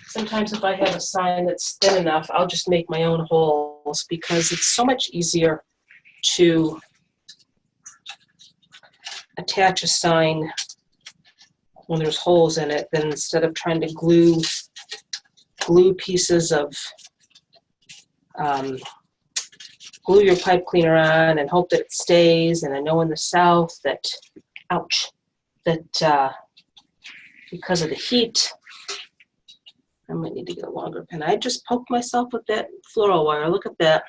Sometimes if I have a sign that's thin enough, I'll just make my own holes because it's so much easier to attach a sign when there's holes in it than instead of trying to glue pieces of glue your pipe cleaner on and hope that it stays. And I know in the South that, ouch, that because of the heat, I might need to get a longer pin. I just poked myself with that floral wire. Look at that.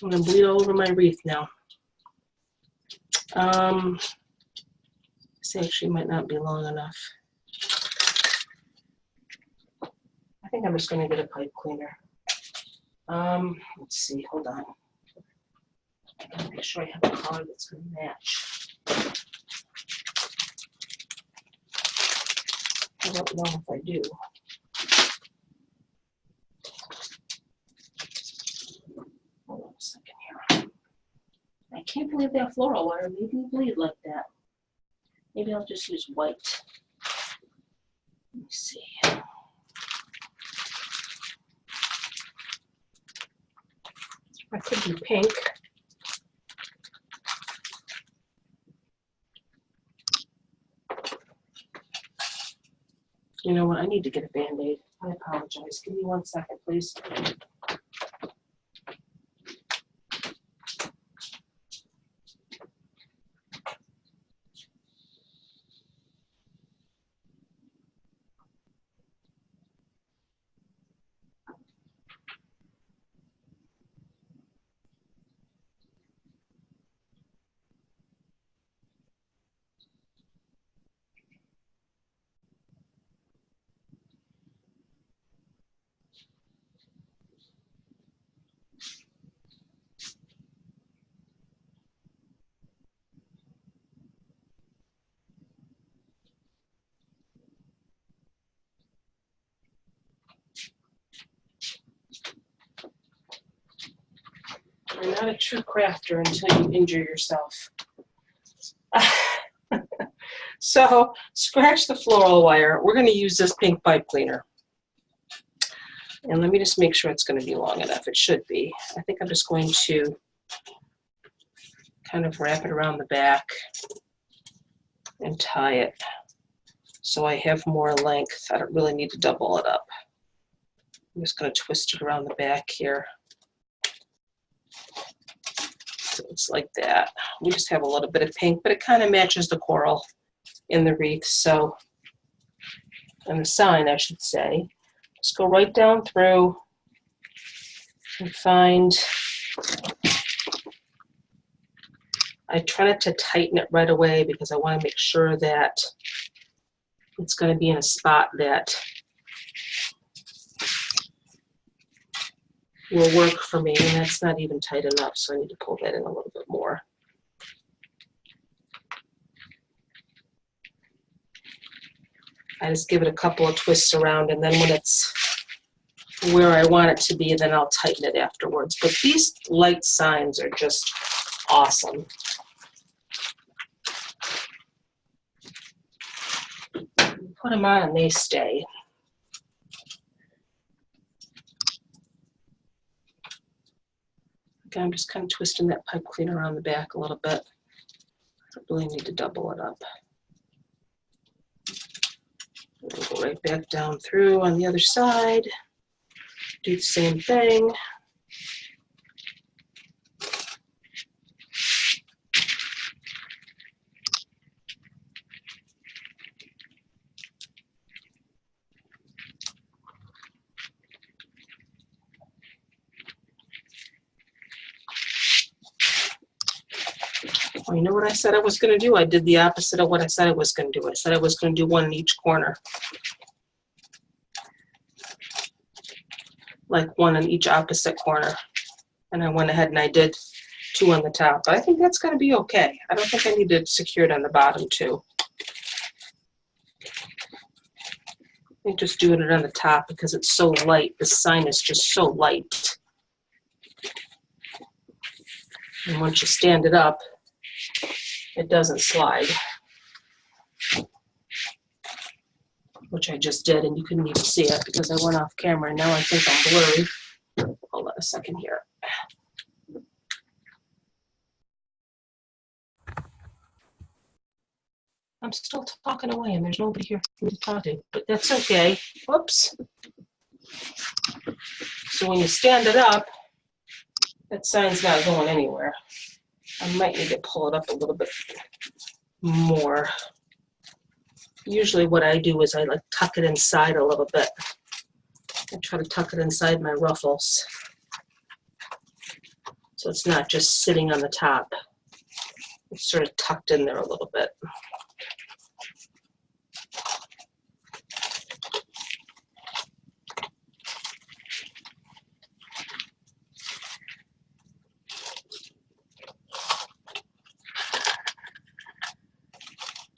I'm going to bleed all over my wreath now. This actually might not be long enough. I think I'm just going to get a pipe cleaner. Let's see, hold on. I gotta make sure I have a color that's going to match. I don't know if I do. Hold on a second here. I can't believe that floral wire made me bleed like that. Maybe I'll just use white. Let me see. I could do pink. You know what? I need to get a Band-Aid. I apologize. Give me 1 second, please. You're not a true crafter until you injure yourself. So, scratch the floral wire. We're going to use this pink pipe cleaner. And let me just make sure it's going to be long enough. It should be. I think I'm just going to kind of wrap it around the back and tie it so I have more length. I don't really need to double it up. I'm just going to twist it around the back here. So it's like that. We just have a little bit of pink, but it kind of matches the coral in the wreath, so, and the sign, I should say. Just go right down through and find, I try not to tighten it right away because I want to make sure that it's going to be in a spot that will work for me, and that's not even tight enough, so I need to pull that in a little bit more. I just give it a couple of twists around, and then when it's where I want it to be, then I'll tighten it afterwards. But these light signs are just awesome. You put them on and they stay. Okay, I'm just kind of twisting that pipe cleaner around the back a little bit. I don't really need to double it up. We'll go right back down through on the other side. Do the same thing. Well, you know what I said I was going to do? I did the opposite of what I said I was going to do. I said I was going to do one in each corner. Like one in each opposite corner. And I went ahead and I did 2 on the top. But I think that's going to be okay. I don't think I need to secure it on the bottom too. I think just doing it on the top because it's so light. The sign is just so light. And once you stand it up, it doesn't slide. Which I just did, and you couldn't even see it because I went off camera, and now I think I'm blurry. Hold on a second here. I'm still talking away, and there's nobody here for me to talk to, but that's okay. Whoops. So when you stand it up, that sign's not going anywhere. I might need to pull it up a little bit more. Usually what I do is I like tuck it inside a little bit. I try to tuck it inside my ruffles. So it's not just sitting on the top. It's sort of tucked in there a little bit.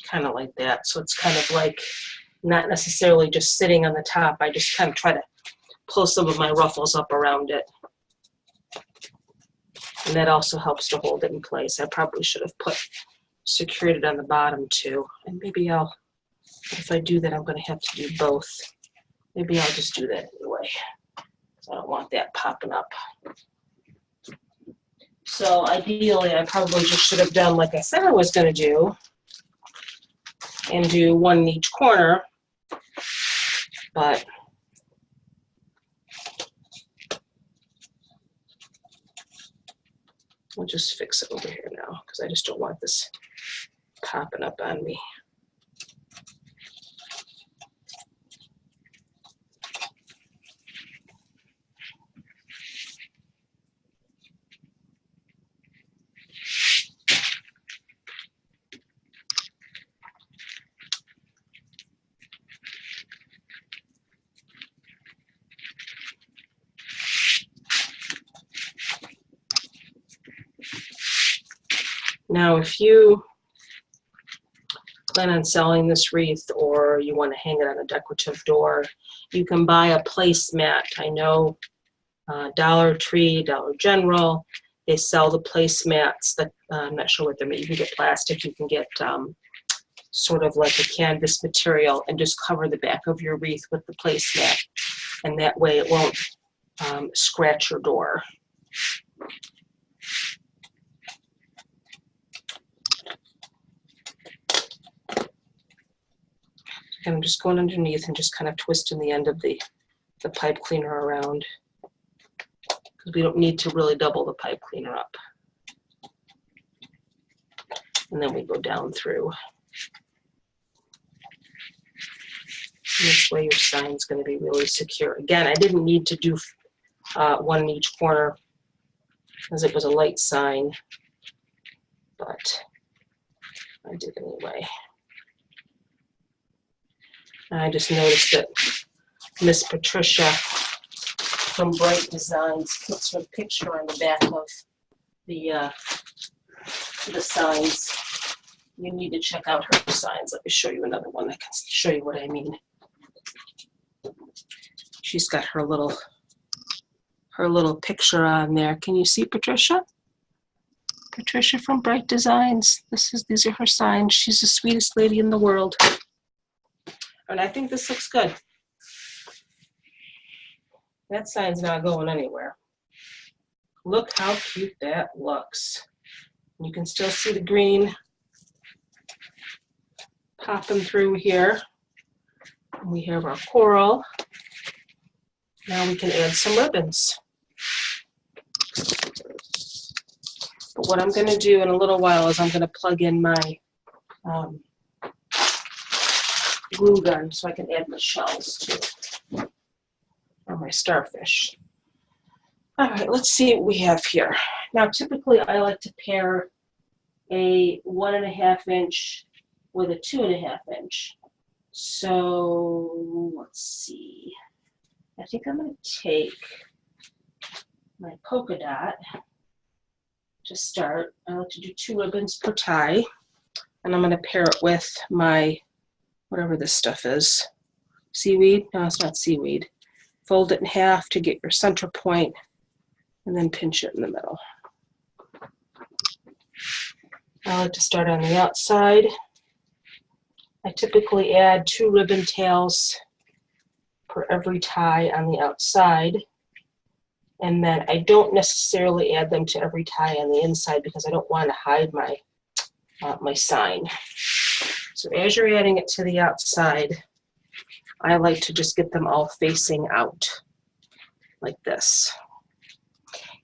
Kind of like that. So it's kind of like not necessarily just sitting on the top. I just kind of try to pull some of my ruffles up around it. And that also helps to hold it in place. I probably should have secured it on the bottom too. And maybe if I do that, I'm going to have to do both. Maybe I'll just do that anyway. I don't want that popping up. So ideally, I probably just should have done like I said I was going to do and do one in each corner, but we'll just fix it over here now because I just don't want this popping up on me. Now, if you plan on selling this wreath or you want to hang it on a decorative door, you can buy a placemat. I know Dollar Tree, Dollar General, they sell the placemats that I'm not sure what they're made. You can get plastic, you can get sort of like a canvas material and just cover the back of your wreath with the placemat. And that way it won't scratch your door. And I'm just going underneath and just kind of twisting the end of the pipe cleaner around because we don't need to really double the pipe cleaner up. And then we go down through. And this way your sign's going to be really secure. Again, I didn't need to do one in each corner as it was a light sign, but I did anyway. I just noticed that Miss Patricia from Bright Designs puts her picture on the back of the signs. You need to check out her signs. Let me show you another one that can show you what I mean. She's got her little picture on there. Can you see Patricia? Patricia from Bright Designs. These are her signs. She's the sweetest lady in the world. And I think this looks good. That sign's not going anywhere. Look how cute that looks. You can still see the green popping through here. We have our coral. Now we can add some ribbons. But what I'm going to do in a little while is I'm going to plug in my glue gun so I can add my shells too, or my starfish. All right, let's see what we have here. Now, typically I like to pair a 1.5 inch with a 2.5 inch. So let's see. I think I'm going to take my polka dot to start. I like to do 2 ribbons per tie, and I'm going to pair it with my whatever this stuff is. Seaweed? No, it's not seaweed. Fold it in half to get your center point and then pinch it in the middle. I like to start on the outside. I typically add 2 ribbon tails per every tie on the outside. And then I don't necessarily add them to every tie on the inside because I don't want to hide my, my sign. So as you're adding it to the outside, I like to just get them all facing out like this.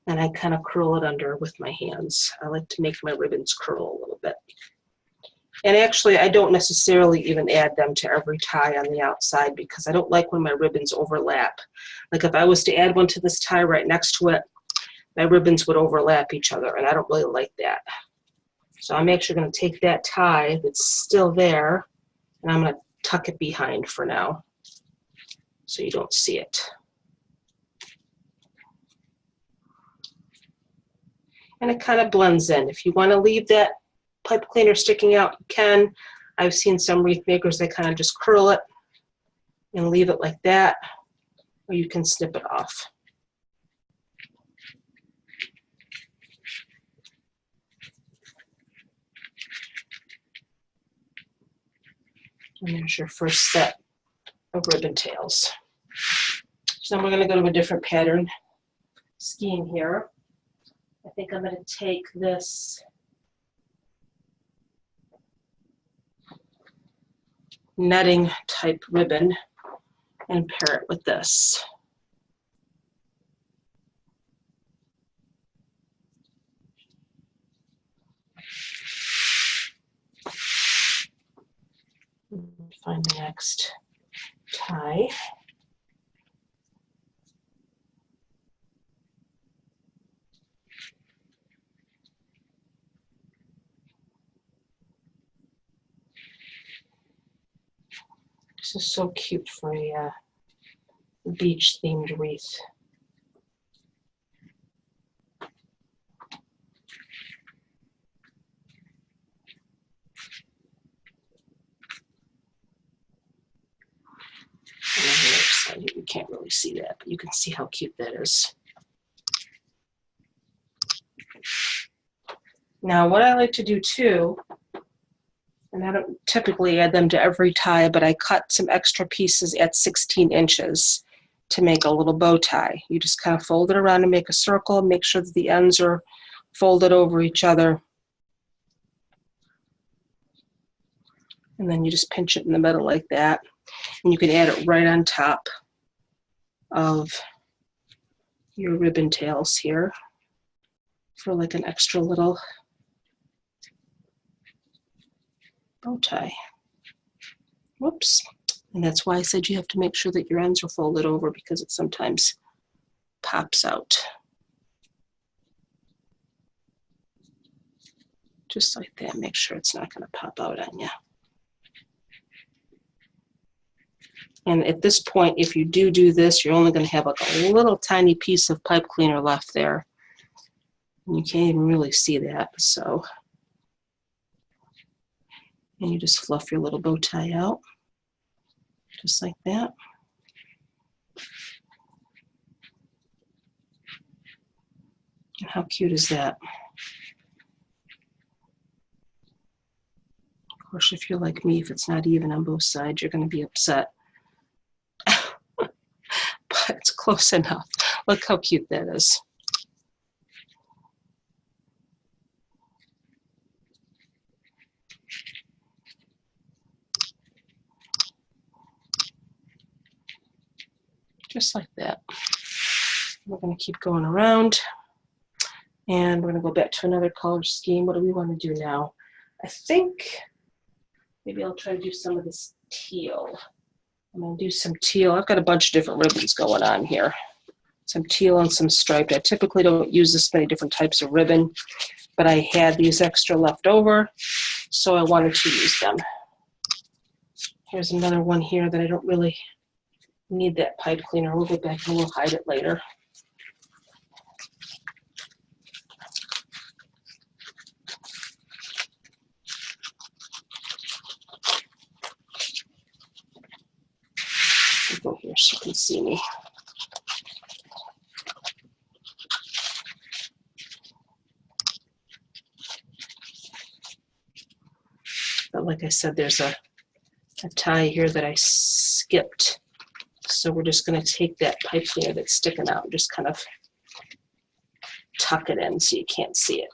And I kind of curl it under with my hands. I like to make my ribbons curl a little bit. And actually, I don't necessarily even add them to every tie on the outside because I don't like when my ribbons overlap. Like if I was to add one to this tie right next to it, my ribbons would overlap each other, and I don't really like that. So I'm actually going to take that tie that's still there, and I'm going to tuck it behind for now so you don't see it. And it kind of blends in. If you want to leave that pipe cleaner sticking out, you can. I've seen some wreath makers, they kind of just curl it and leave it like that, or you can snip it off. And there's your first set of ribbon tails. So then we're going to go to a different pattern scheme here. I think I'm going to take this netting type ribbon and pair it with this. Find the next tie. This is so cute for a beach themed wreath. And on the other side, you can't really see that, but you can see how cute that is. Now, what I like to do too, and I don't typically add them to every tie, but I cut some extra pieces at 16 inches to make a little bow tie. You just kind of fold it around and make a circle, make sure that the ends are folded over each other. And then you just pinch it in the middle like that. And you can add it right on top of your ribbon tails here for like an extra little bow tie. Whoops. And that's why I said you have to make sure that your ends are folded over, because it sometimes pops out. Just like that. Make sure it's not going to pop out on you. And at this point, if you do this, you're only going to have like a little tiny piece of pipe cleaner left there. And you can't even really see that. So, and you just fluff your little bow tie out, just like that. And how cute is that? Of course, if you're like me, if it's not even on both sides, you're going to be upset. But it's close enough. Look how cute that is. Just like that. We're going to keep going around. And we're going to go back to another color scheme. What do we want to do now? I think maybe I'll try to do some of this teal. I'm going to do some teal. I've got a bunch of different ribbons going on here. Some teal and some striped. I typically don't use this many different types of ribbon, but I had these extra left over, so I wanted to use them. Here's another one here that I don't really need that pipe cleaner. We'll go back and we'll hide it later. I'll go here so you can see me. But like I said, there's a tie here that I skipped. So we're just going to take that pipe cleaner that's sticking out and just kind of tuck it in so you can't see it.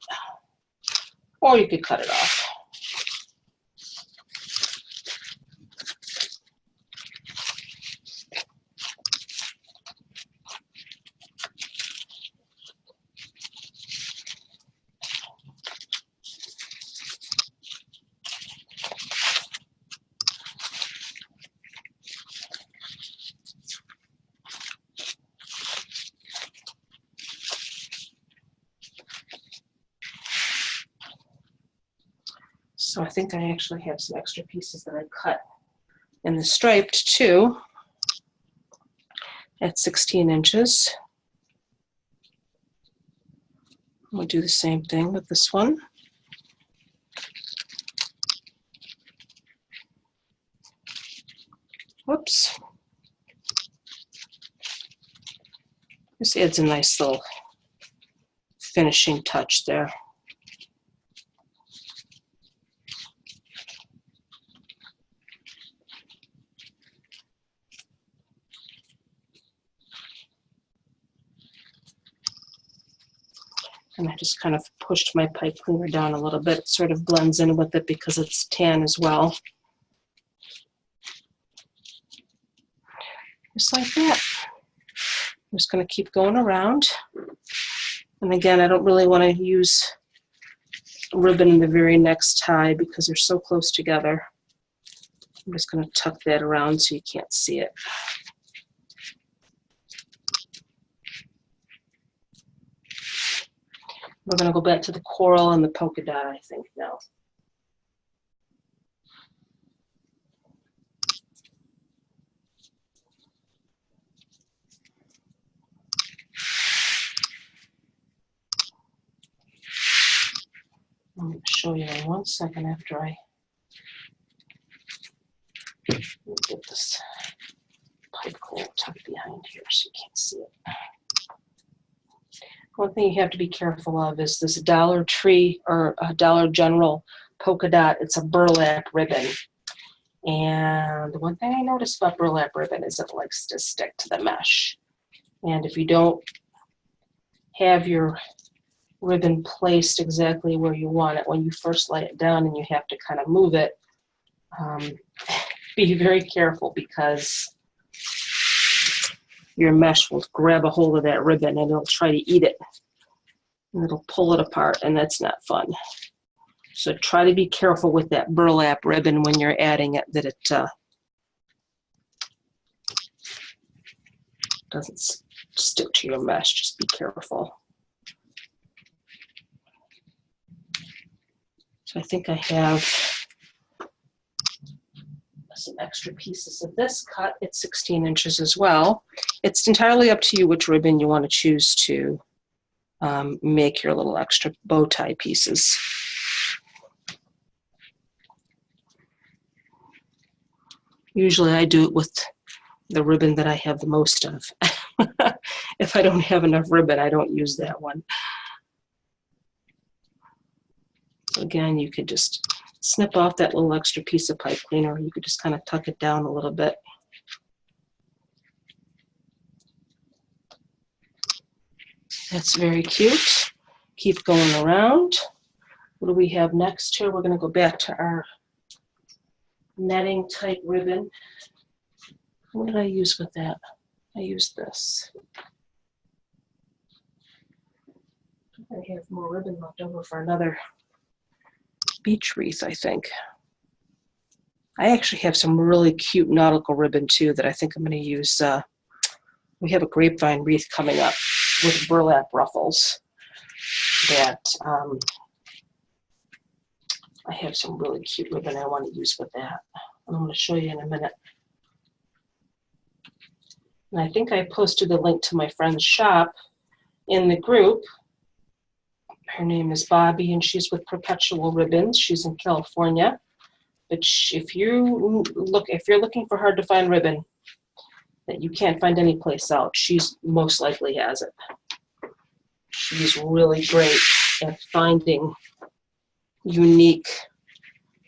Or you could cut it off. So I think I actually have some extra pieces that I cut in the striped too at 16 inches. We'll do the same thing with this one. Whoops. This adds a nice little finishing touch there. And I just kind of pushed my pipe cleaner down a little bit. It sort of blends in with it because it's tan as well. Just like that. I'm just going to keep going around. And again, I don't really want to use a ribbon in the very next tie because they're so close together. I'm just going to tuck that around so you can't see it. We're going to go back to the coral and the polka dot, I think, now. I'm going to show you in 1 second after I get this pipe cleaner tucked behind here so you can't see it. One thing you have to be careful of is this Dollar Tree or Dollar General polka dot. It's a burlap ribbon. And the one thing I noticed about burlap ribbon is it likes to stick to the mesh. And if you don't have your ribbon placed exactly where you want it, when you first lay it down and you have to kind of move it, be very careful because your mesh will grab a hold of that ribbon and it'll try to eat it. And it'll pull it apart, and that's not fun. So try to be careful with that burlap ribbon when you're adding it, that it doesn't stick to your mesh. Just be careful. So I think I have some extra pieces of this cut. It's 16 inches as well. It's entirely up to you which ribbon you want to choose to make your little extra bow tie pieces. Usually I do it with the ribbon that I have the most of. If I don't have enough ribbon, I don't use that one. Again, you could just snip off that little extra piece of pipe cleaner. You could just kind of tuck it down a little bit. That's very cute. Keep going around. What do we have next here? We're going to go back to our netting type ribbon. What did I use with that? I used this. I have more ribbon left over for another beach wreath, I think. I actually have some really cute nautical ribbon too that I think I'm going to use. We have a grapevine wreath coming up with burlap ruffles that I have some really cute ribbon I want to use with that. I'm going to show you in a minute. And I think I posted a link to my friend's shop in the group. Her name is Bobby, and she's with Perpetual Ribbons. She's in California. But if you're looking for hard to find ribbon that you can't find any place else, she's most likely has it. She's really great at finding unique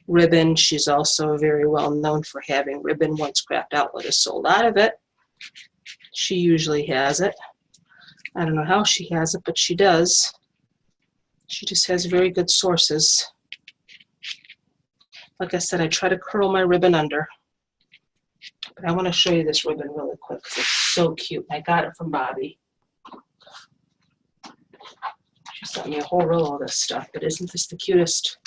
ribbon. She's also very well known for having ribbon once Craft Outlet is sold out of it. She usually has it. I don't know how she has it, but she does. She just has very good sources. Like I said, I try to curl my ribbon under. But I want to show you this ribbon really quick because it's so cute. I got it from Bobby. She sent me a whole roll of this stuff, but isn't this the cutest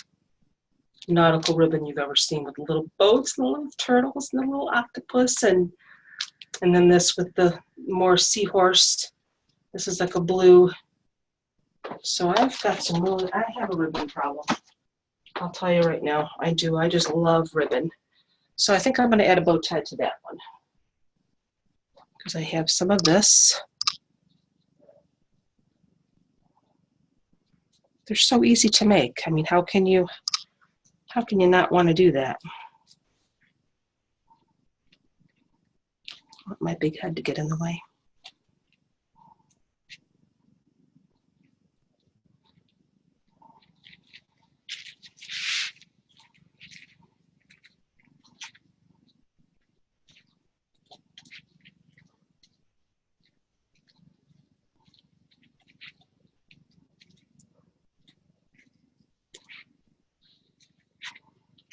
nautical ribbon you've ever seen, with the little boats and the little turtles and the little octopus, and then this with the more seahorse. This is like a blue. So I've got some really, I have a ribbon problem. I'll tell you right now, I do. I just love ribbon. So I think I'm going to add a bow tie to that one because I have some of this. They're so easy to make. I mean, how can you not want to do that? I want my big head to get in the way.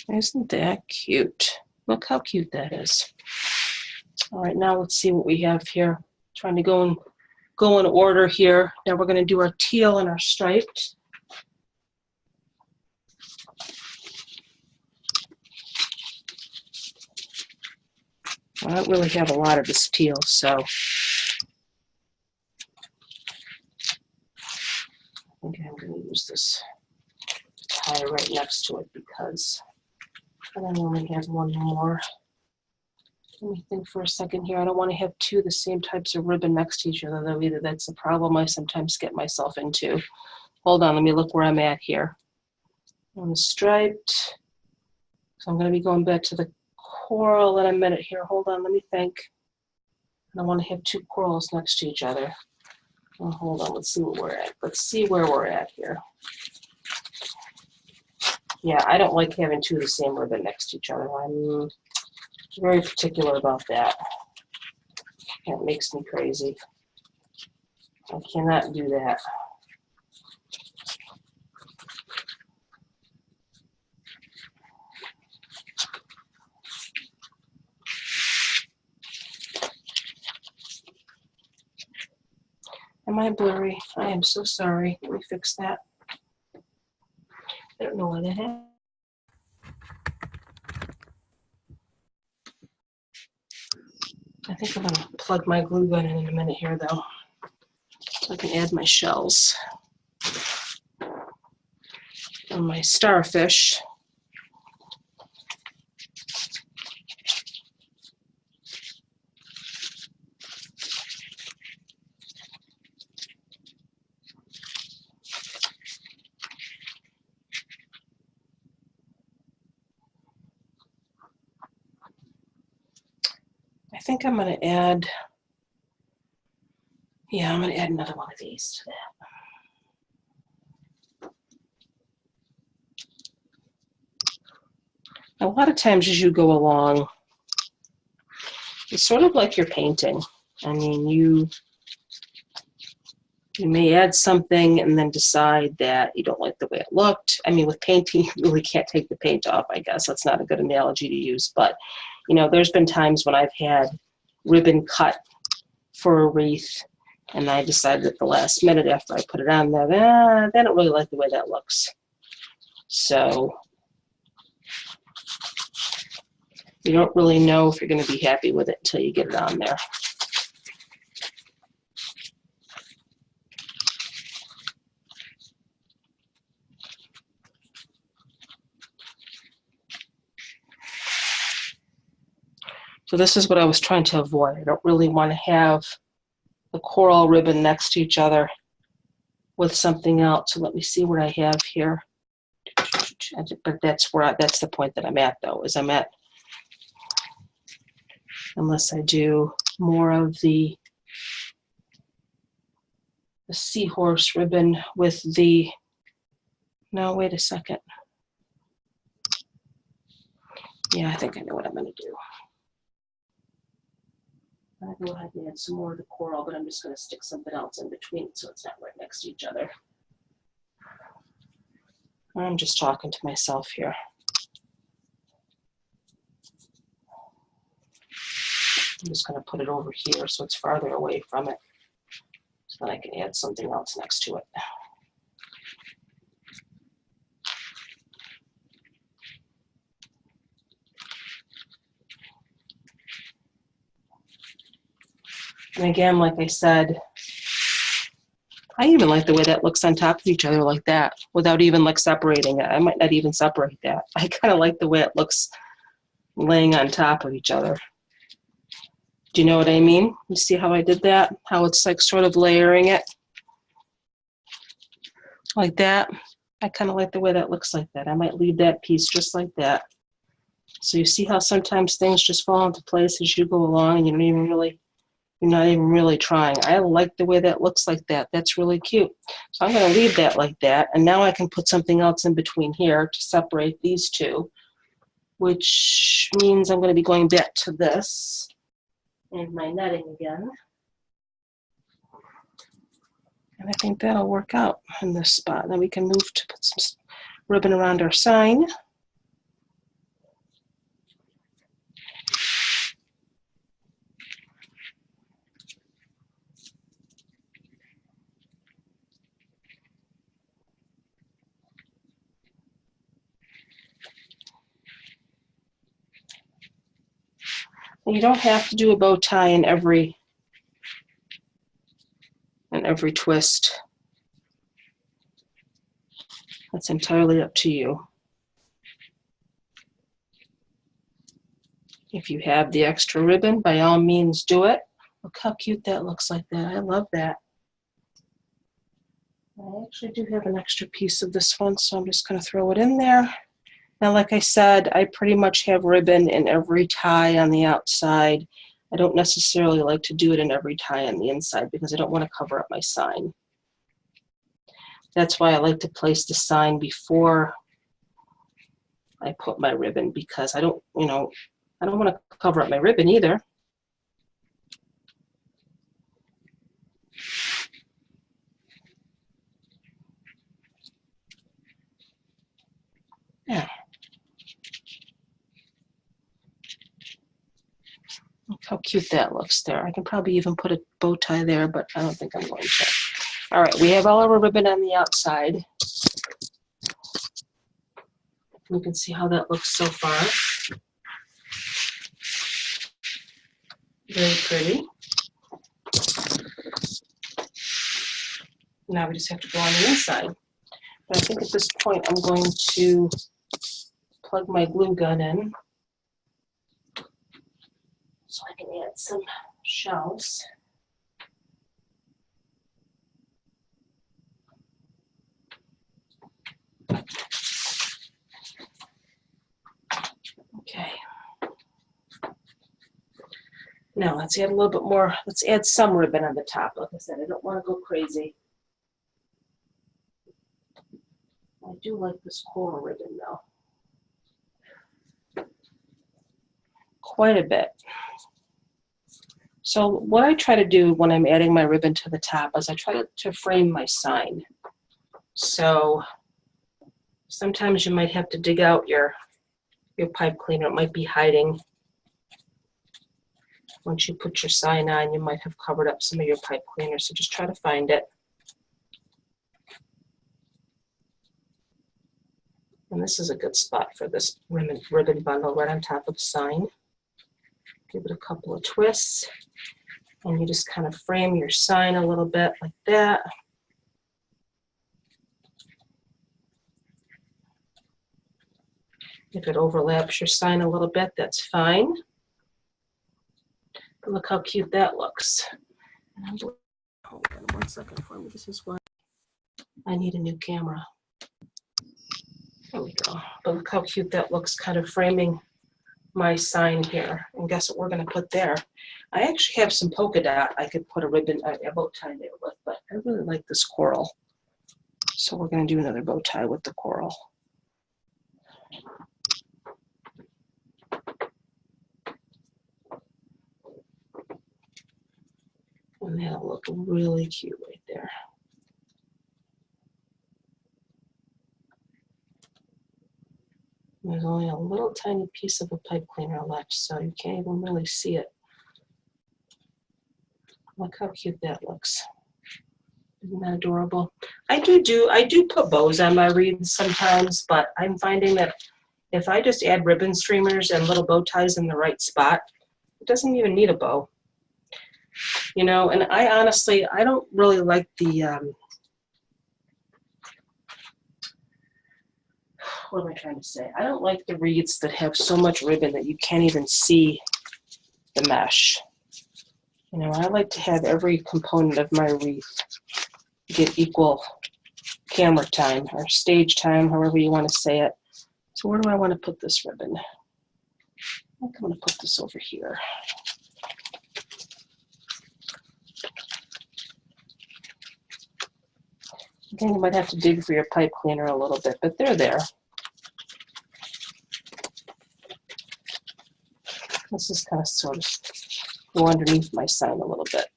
Isn't that cute? Look how cute that is. All right, now let's see what we have here. Trying to go in order here. Now we're going to do our teal and our striped. I don't really have a lot of this teal, so I think I'm going to use this tie right next to it because I only have one more. Let me think for a second here. I don't want to have two the same types of ribbon next to each other, though. Either that's a problem I sometimes get myself into. Hold on, let me look where I'm at here. On the striped, so I'm going to be going back to the coral in a minute here. Hold on, let me think. I don't want to have two corals next to each other. Oh, hold on, let's see where we're at. Let's see where we're at here. Yeah, I don't like having two of the same ribbon next to each other. I'm very particular about that. That makes me crazy. I cannot do that. Am I blurry? I am so sorry. Let me fix that. I don't know why that happened. I think I'm going to plug my glue gun in a minute here, though, so I can add my shells and my starfish. I think I'm going to add, yeah, I'm going to add another one of these to that. A lot of times as you go along, it's sort of like you're painting. I mean, you may add something and then decide that you don't like the way it looked. I mean, with painting, you really can't take the paint off, I guess. That's not a good analogy to use. But, you know, there's been times when I've had ribbon cut for a wreath, and I decided at the last minute after I put it on that, I don't really like the way that looks. So you don't really know if you're going to be happy with it until you get it on there. So this is what I was trying to avoid. I don't really want to have the coral ribbon next to each other with something else. So let me see what I have here. But that's the point that I'm at, though, is I'm at, unless I do more of the seahorse ribbon with the, no, wait a second. Yeah, I think I know what I'm going to do. I'm going to go ahead and add some more of the coral, but I'm just going to stick something else in between so it's not right next to each other. I'm just talking to myself here. I'm just going to put it over here so it's farther away from it, so that I can add something else next to it. And again, like I said, I even like the way that looks on top of each other like that, without even like separating it. I might not even separate that. I kind of like the way it looks laying on top of each other. Do you know what I mean? You see how I did that? How it's like sort of layering it like that. I kind of like the way that looks like that. I might leave that piece just like that. So you see how sometimes things just fall into place as you go along and you're not even really trying. I like the way that looks like that. That's really cute. So I'm going to leave that like that. And now I can put something else in between here to separate these two, which means I'm going to be going back to this and my netting again. And I think that'll work out in this spot. Then we can move to put some ribbon around our sign. And you don't have to do a bow tie in every twist. That's entirely up to you. If you have the extra ribbon, by all means do it. Look how cute that looks like that. I love that. I actually do have an extra piece of this one, so I'm just going to throw it in there. Now, like I said, I pretty much have ribbon in every tie on the outside. I don't necessarily like to do it in every tie on the inside because I don't want to cover up my sign. That's why I like to place the sign before I put my ribbon, because I don't want to cover up my ribbon either. Yeah. Look how cute that looks there. I can probably even put a bow tie there, but I don't think I'm going to. All right, we have all our ribbon on the outside. You can see how that looks so far. Very pretty. Now we just have to go on the inside. But I think at this point I'm going to plug my glue gun in so I can add some shells. Okay. Now let's add a little bit more. Let's add some ribbon on the top. Like I said, I don't want to go crazy. I do like this coral ribbon though. Quite a bit. So what I try to do when I'm adding my ribbon to the top is I try to frame my sign. So sometimes you might have to dig out your pipe cleaner. It might be hiding. Once you put your sign on, you might have covered up some of your pipe cleaner, so just try to find it. And this is a good spot for this ribbon bundle right on top of the sign. Give it a couple of twists, and you just kind of frame your sign a little bit like that. If it overlaps your sign a little bit, that's fine. But look how cute that looks. Hold on 1 second for me. This is why I need a new camera. There we go. But look how cute that looks, kind of framing my sign here. And guess what we're going to put there? I actually have some polka dot I could put a ribbon, a bow tie there with, but I really like this coral. So we're going to do another bow tie with the coral. And that'll look really cute right there. There's only a little tiny piece of a pipe cleaner left, so you can't even really see it. Look how cute that looks. Isn't that adorable? I do put bows on my wreaths sometimes, but I'm finding that if I just add ribbon streamers and little bow ties in the right spot, it doesn't even need a bow. You know, and I honestly, I don't really like the, what am I trying to say? I don't like the wreaths that have so much ribbon that you can't even see the mesh. You know, I like to have every component of my wreath get equal camera time or stage time, however you want to say it. So where do I want to put this ribbon? I think I'm going to put this over here. Again, you might have to dig for your pipe cleaner a little bit, but they're there. This is kind of sort of go underneath my sign a little bit.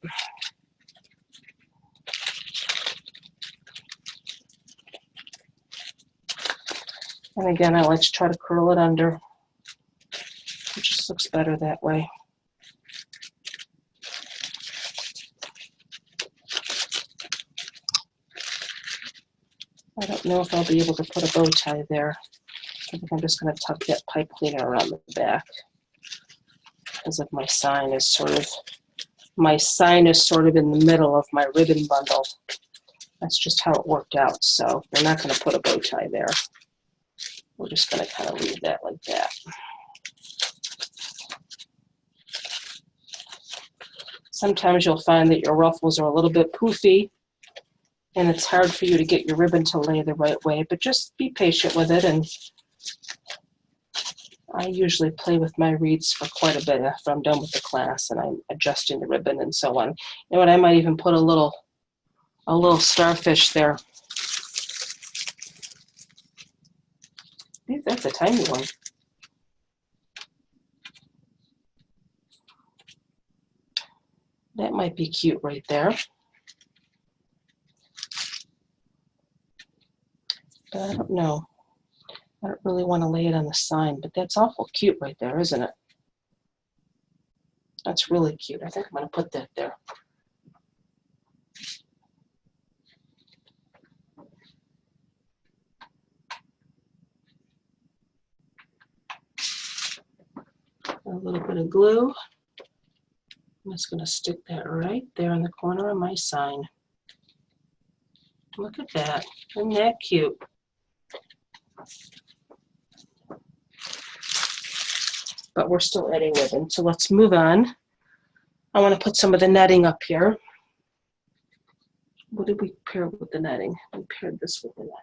And again, I like to try to curl it under. It just looks better that way. I don't know if I'll be able to put a bow tie there. I think I'm just going to tuck that pipe cleaner around the back. because of my sign is sort of in the middle of my ribbon bundle. That's just how it worked out. So we're not going to put a bow tie there. We're just going to kind of leave that like that. Sometimes you'll find that your ruffles are a little bit poofy and it's hard for you to get your ribbon to lay the right way, but just be patient with it. And I usually play with my wreaths for quite a bit after I'm done with the class and I'm adjusting the ribbon and so on. You know what, I might even put a little starfish there. That's a tiny one. That might be cute right there. But I don't know. I don't really want to lay it on the sign, but that's awful cute right there, isn't it? That's really cute. I think I'm going to put that there. A little bit of glue. I'm just going to stick that right there in the corner of my sign. Look at that. Isn't that cute? But we're adding ribbon, so let's move on. I want to put some of the netting up here. What did we pair with the netting? We paired this with the netting.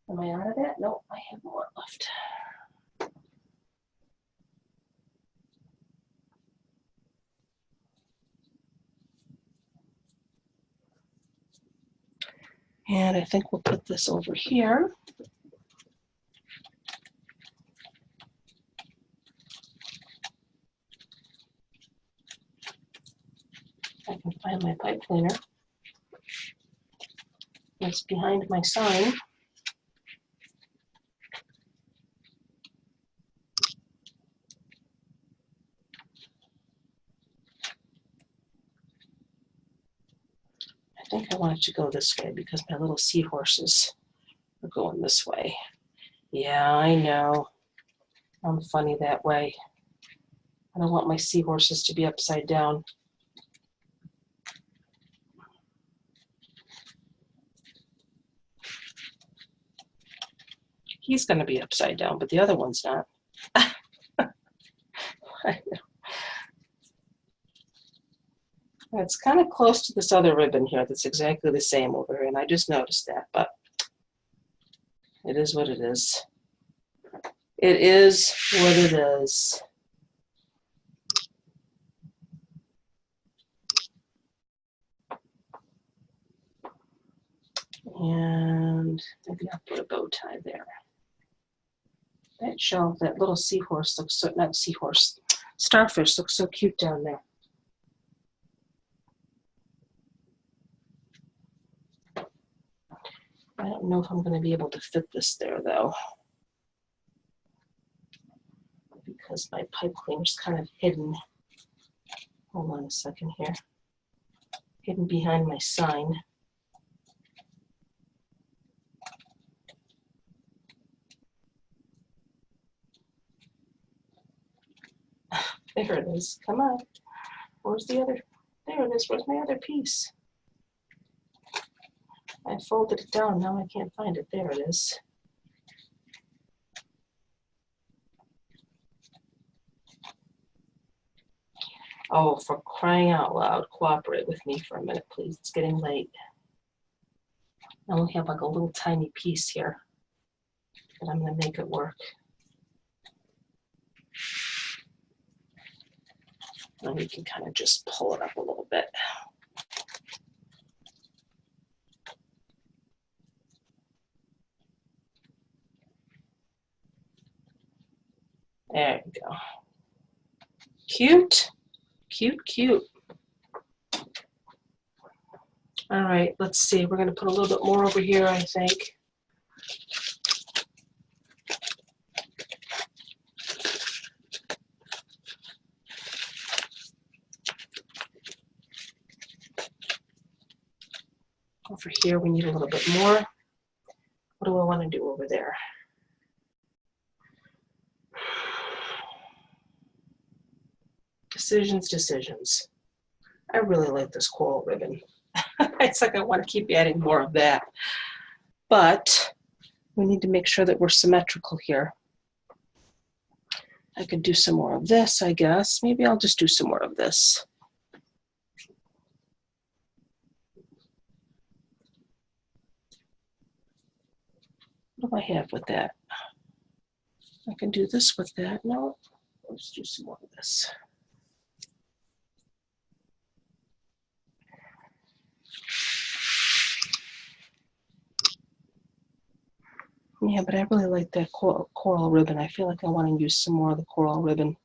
Am I out of that? No, I have more left. And I think we'll put this over here. I can find my pipe cleaner. It's behind my sign. I think I want it to go this way because my little seahorses are going this way. Yeah, I know. I'm funny that way. I don't want my seahorses to be upside down. He's going to be upside down, but the other one's not. I know. It's kind of close to this other ribbon here that's exactly the same over here, and I just noticed that, but it is what it is. It is what it is. And maybe I'll put a bow tie there. That shell, that little seahorse looks so, not seahorse, starfish looks so cute down there. I don't know if I'm going to be able to fit this there though, because my pipe cleaner's kind of hidden. Hold on a second here. Hidden behind my sign. There it is. Come on. Where's the other? There it is. Where's my other piece? I folded it down. Now I can't find it. There it is. Oh, for crying out loud, cooperate with me for a minute, please. It's getting late. I only have like a little tiny piece here, but I'm going to make it work. And we can kind of just pull it up a little bit. There we go. Cute, cute, cute. All right, let's see. We're going to put a little bit more over here, I think. Over here, we need a little bit more. What do I want to do over there? Decisions, decisions. I really like this coral ribbon. It's like I want to keep adding more of that. But we need to make sure that we're symmetrical here. I could do some more of this, I guess. Maybe I'll just do some more of this. What do I have with that? I can do this with that. No, let's do some more of this. Yeah, but I really like that coral ribbon. I feel like I want to use some more of the coral ribbon.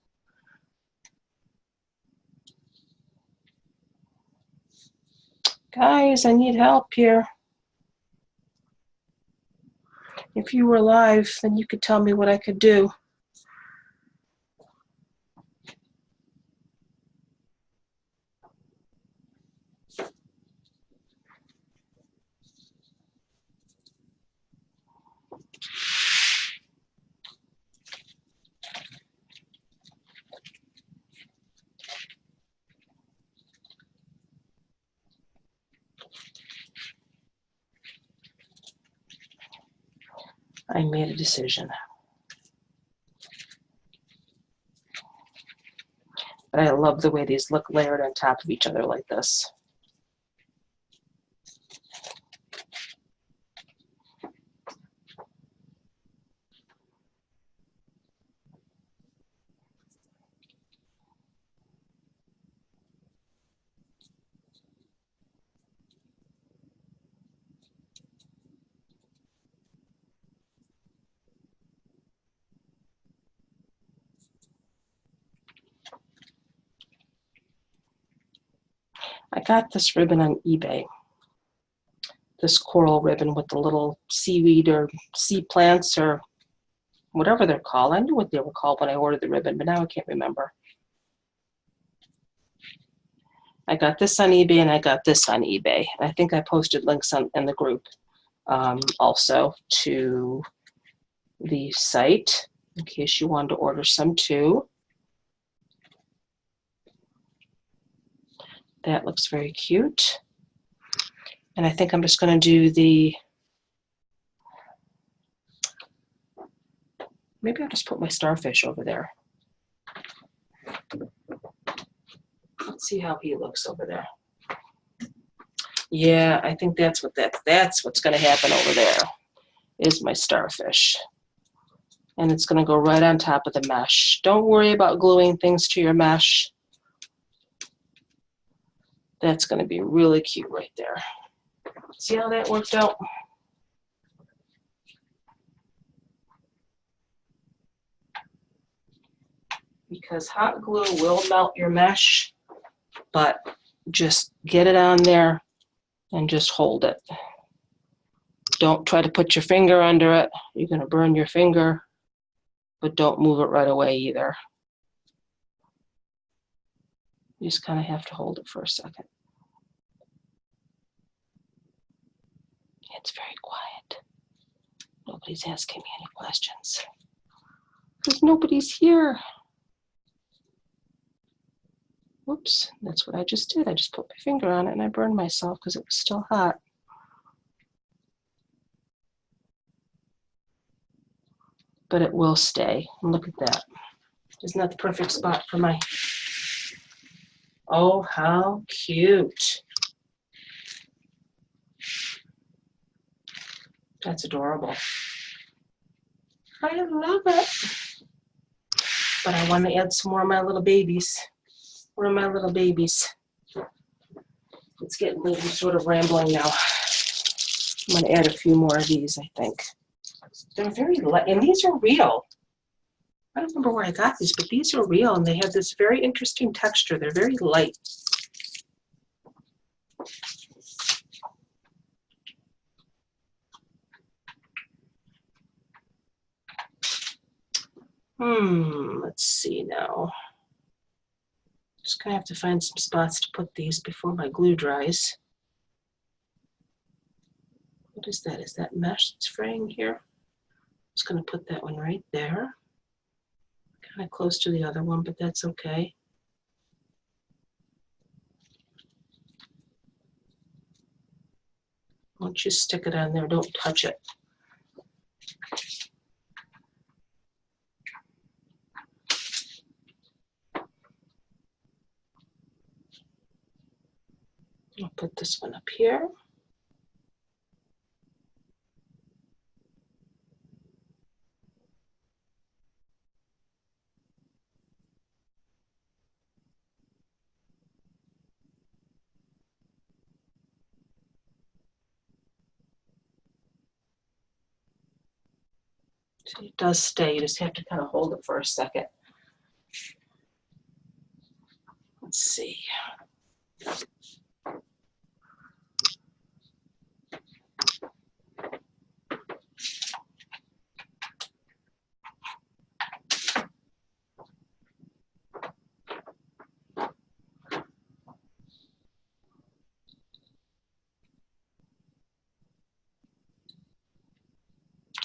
Guys, I need help here. If you were live, then you could tell me what I could do. I made a decision. But I love the way these look layered on top of each other like this. I got this ribbon on eBay. This coral ribbon with the little seaweed or sea plants or whatever they're called. I knew what they were called when I ordered the ribbon, but now I can't remember. I got this on eBay and I got this on eBay. I think I posted links in the group also to the site in case you wanted to order some too. That looks very cute. And I think I'm just going to do the, maybe I'll just put my starfish over there. Let's see how he looks over there. Yeah, I think that's what's going to happen over there, is my starfish. And it's going to go right on top of the mesh. Don't worry about gluing things to your mesh. That's going to be really cute right there. See how that worked out? Because hot glue will melt your mesh, but just get it on there and just hold it. Don't try to put your finger under it. You're going to burn your finger, but don't move it right away either. You just kind of have to hold it for a second. It's very quiet. Nobody's asking me any questions. Because nobody's here. Whoops, that's what I just did. I just put my finger on it and I burned myself because it was still hot. But it will stay. And look at that. Isn't that the perfect spot for my... Oh, how cute. That's adorable. I love it. But I want to add some more of my little babies. Where are my little babies? It's getting a little sort of rambling now. I'm going to add a few more of these, I think. They're very light, and these are real. I don't remember where I got these, but these are real, and they have this very interesting texture. They're very light. Let's see now. Just gonna have to find some spots to put these before my glue dries. What is that? Is that mesh that's fraying here? Just gonna put that one right there. Kind of close to the other one, but that's okay. Once you stick it on there, don't touch it. I'll put this one up here. So it does stay, you just have to kind of hold it for a second. Let's see.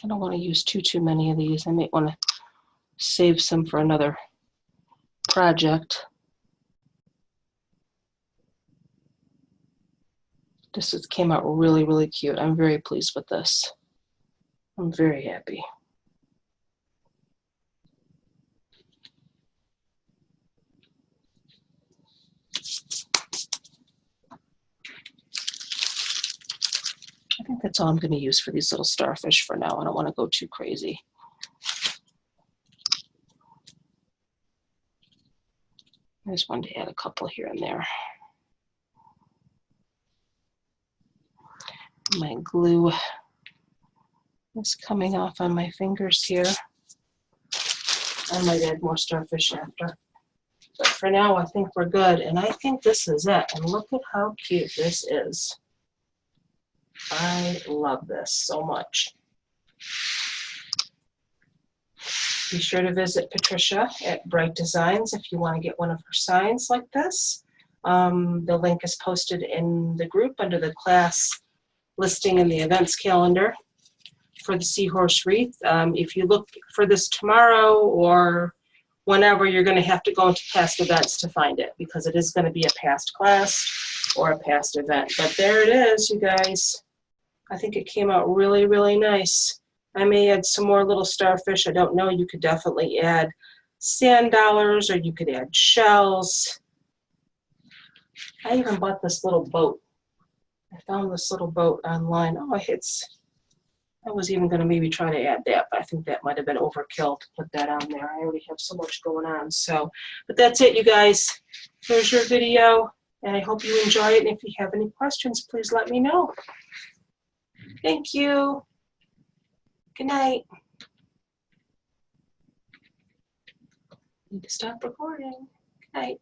I don't want to use too many of these. I might want to save some for another project. This came out really, really cute. I'm very pleased with this. I'm very happy. I think that's all I'm going to use for these little starfish for now. I don't want to go too crazy. I just wanted to add a couple here and there. My glue is coming off on my fingers here. I might add more starfish after. But for now, I think we're good. And I think this is it. And look at how cute this is. I love this so much. Be sure to visit Patricia at Bright Designs if you want to get one of her signs like this. The link is posted in the group under the class listing in the events calendar for the Seahorse wreath. If you look for this tomorrow or whenever, you're going to have to go into past events to find it because it is going to be a past class or a past event. But there it is, you guys. I think it came out really, really nice. I may add some more little starfish. I don't know. You could definitely add sand dollars or you could add shells. I even bought this little boat. I found this little boat online. Oh, I was even going to maybe try to add that, but I think that might have been overkill to put that on there. I already have so much going on. So, but that's it, you guys. Here's your video, and I hope you enjoy it. And if you have any questions, please let me know. Thank you. Good night. Need to stop recording. Good night.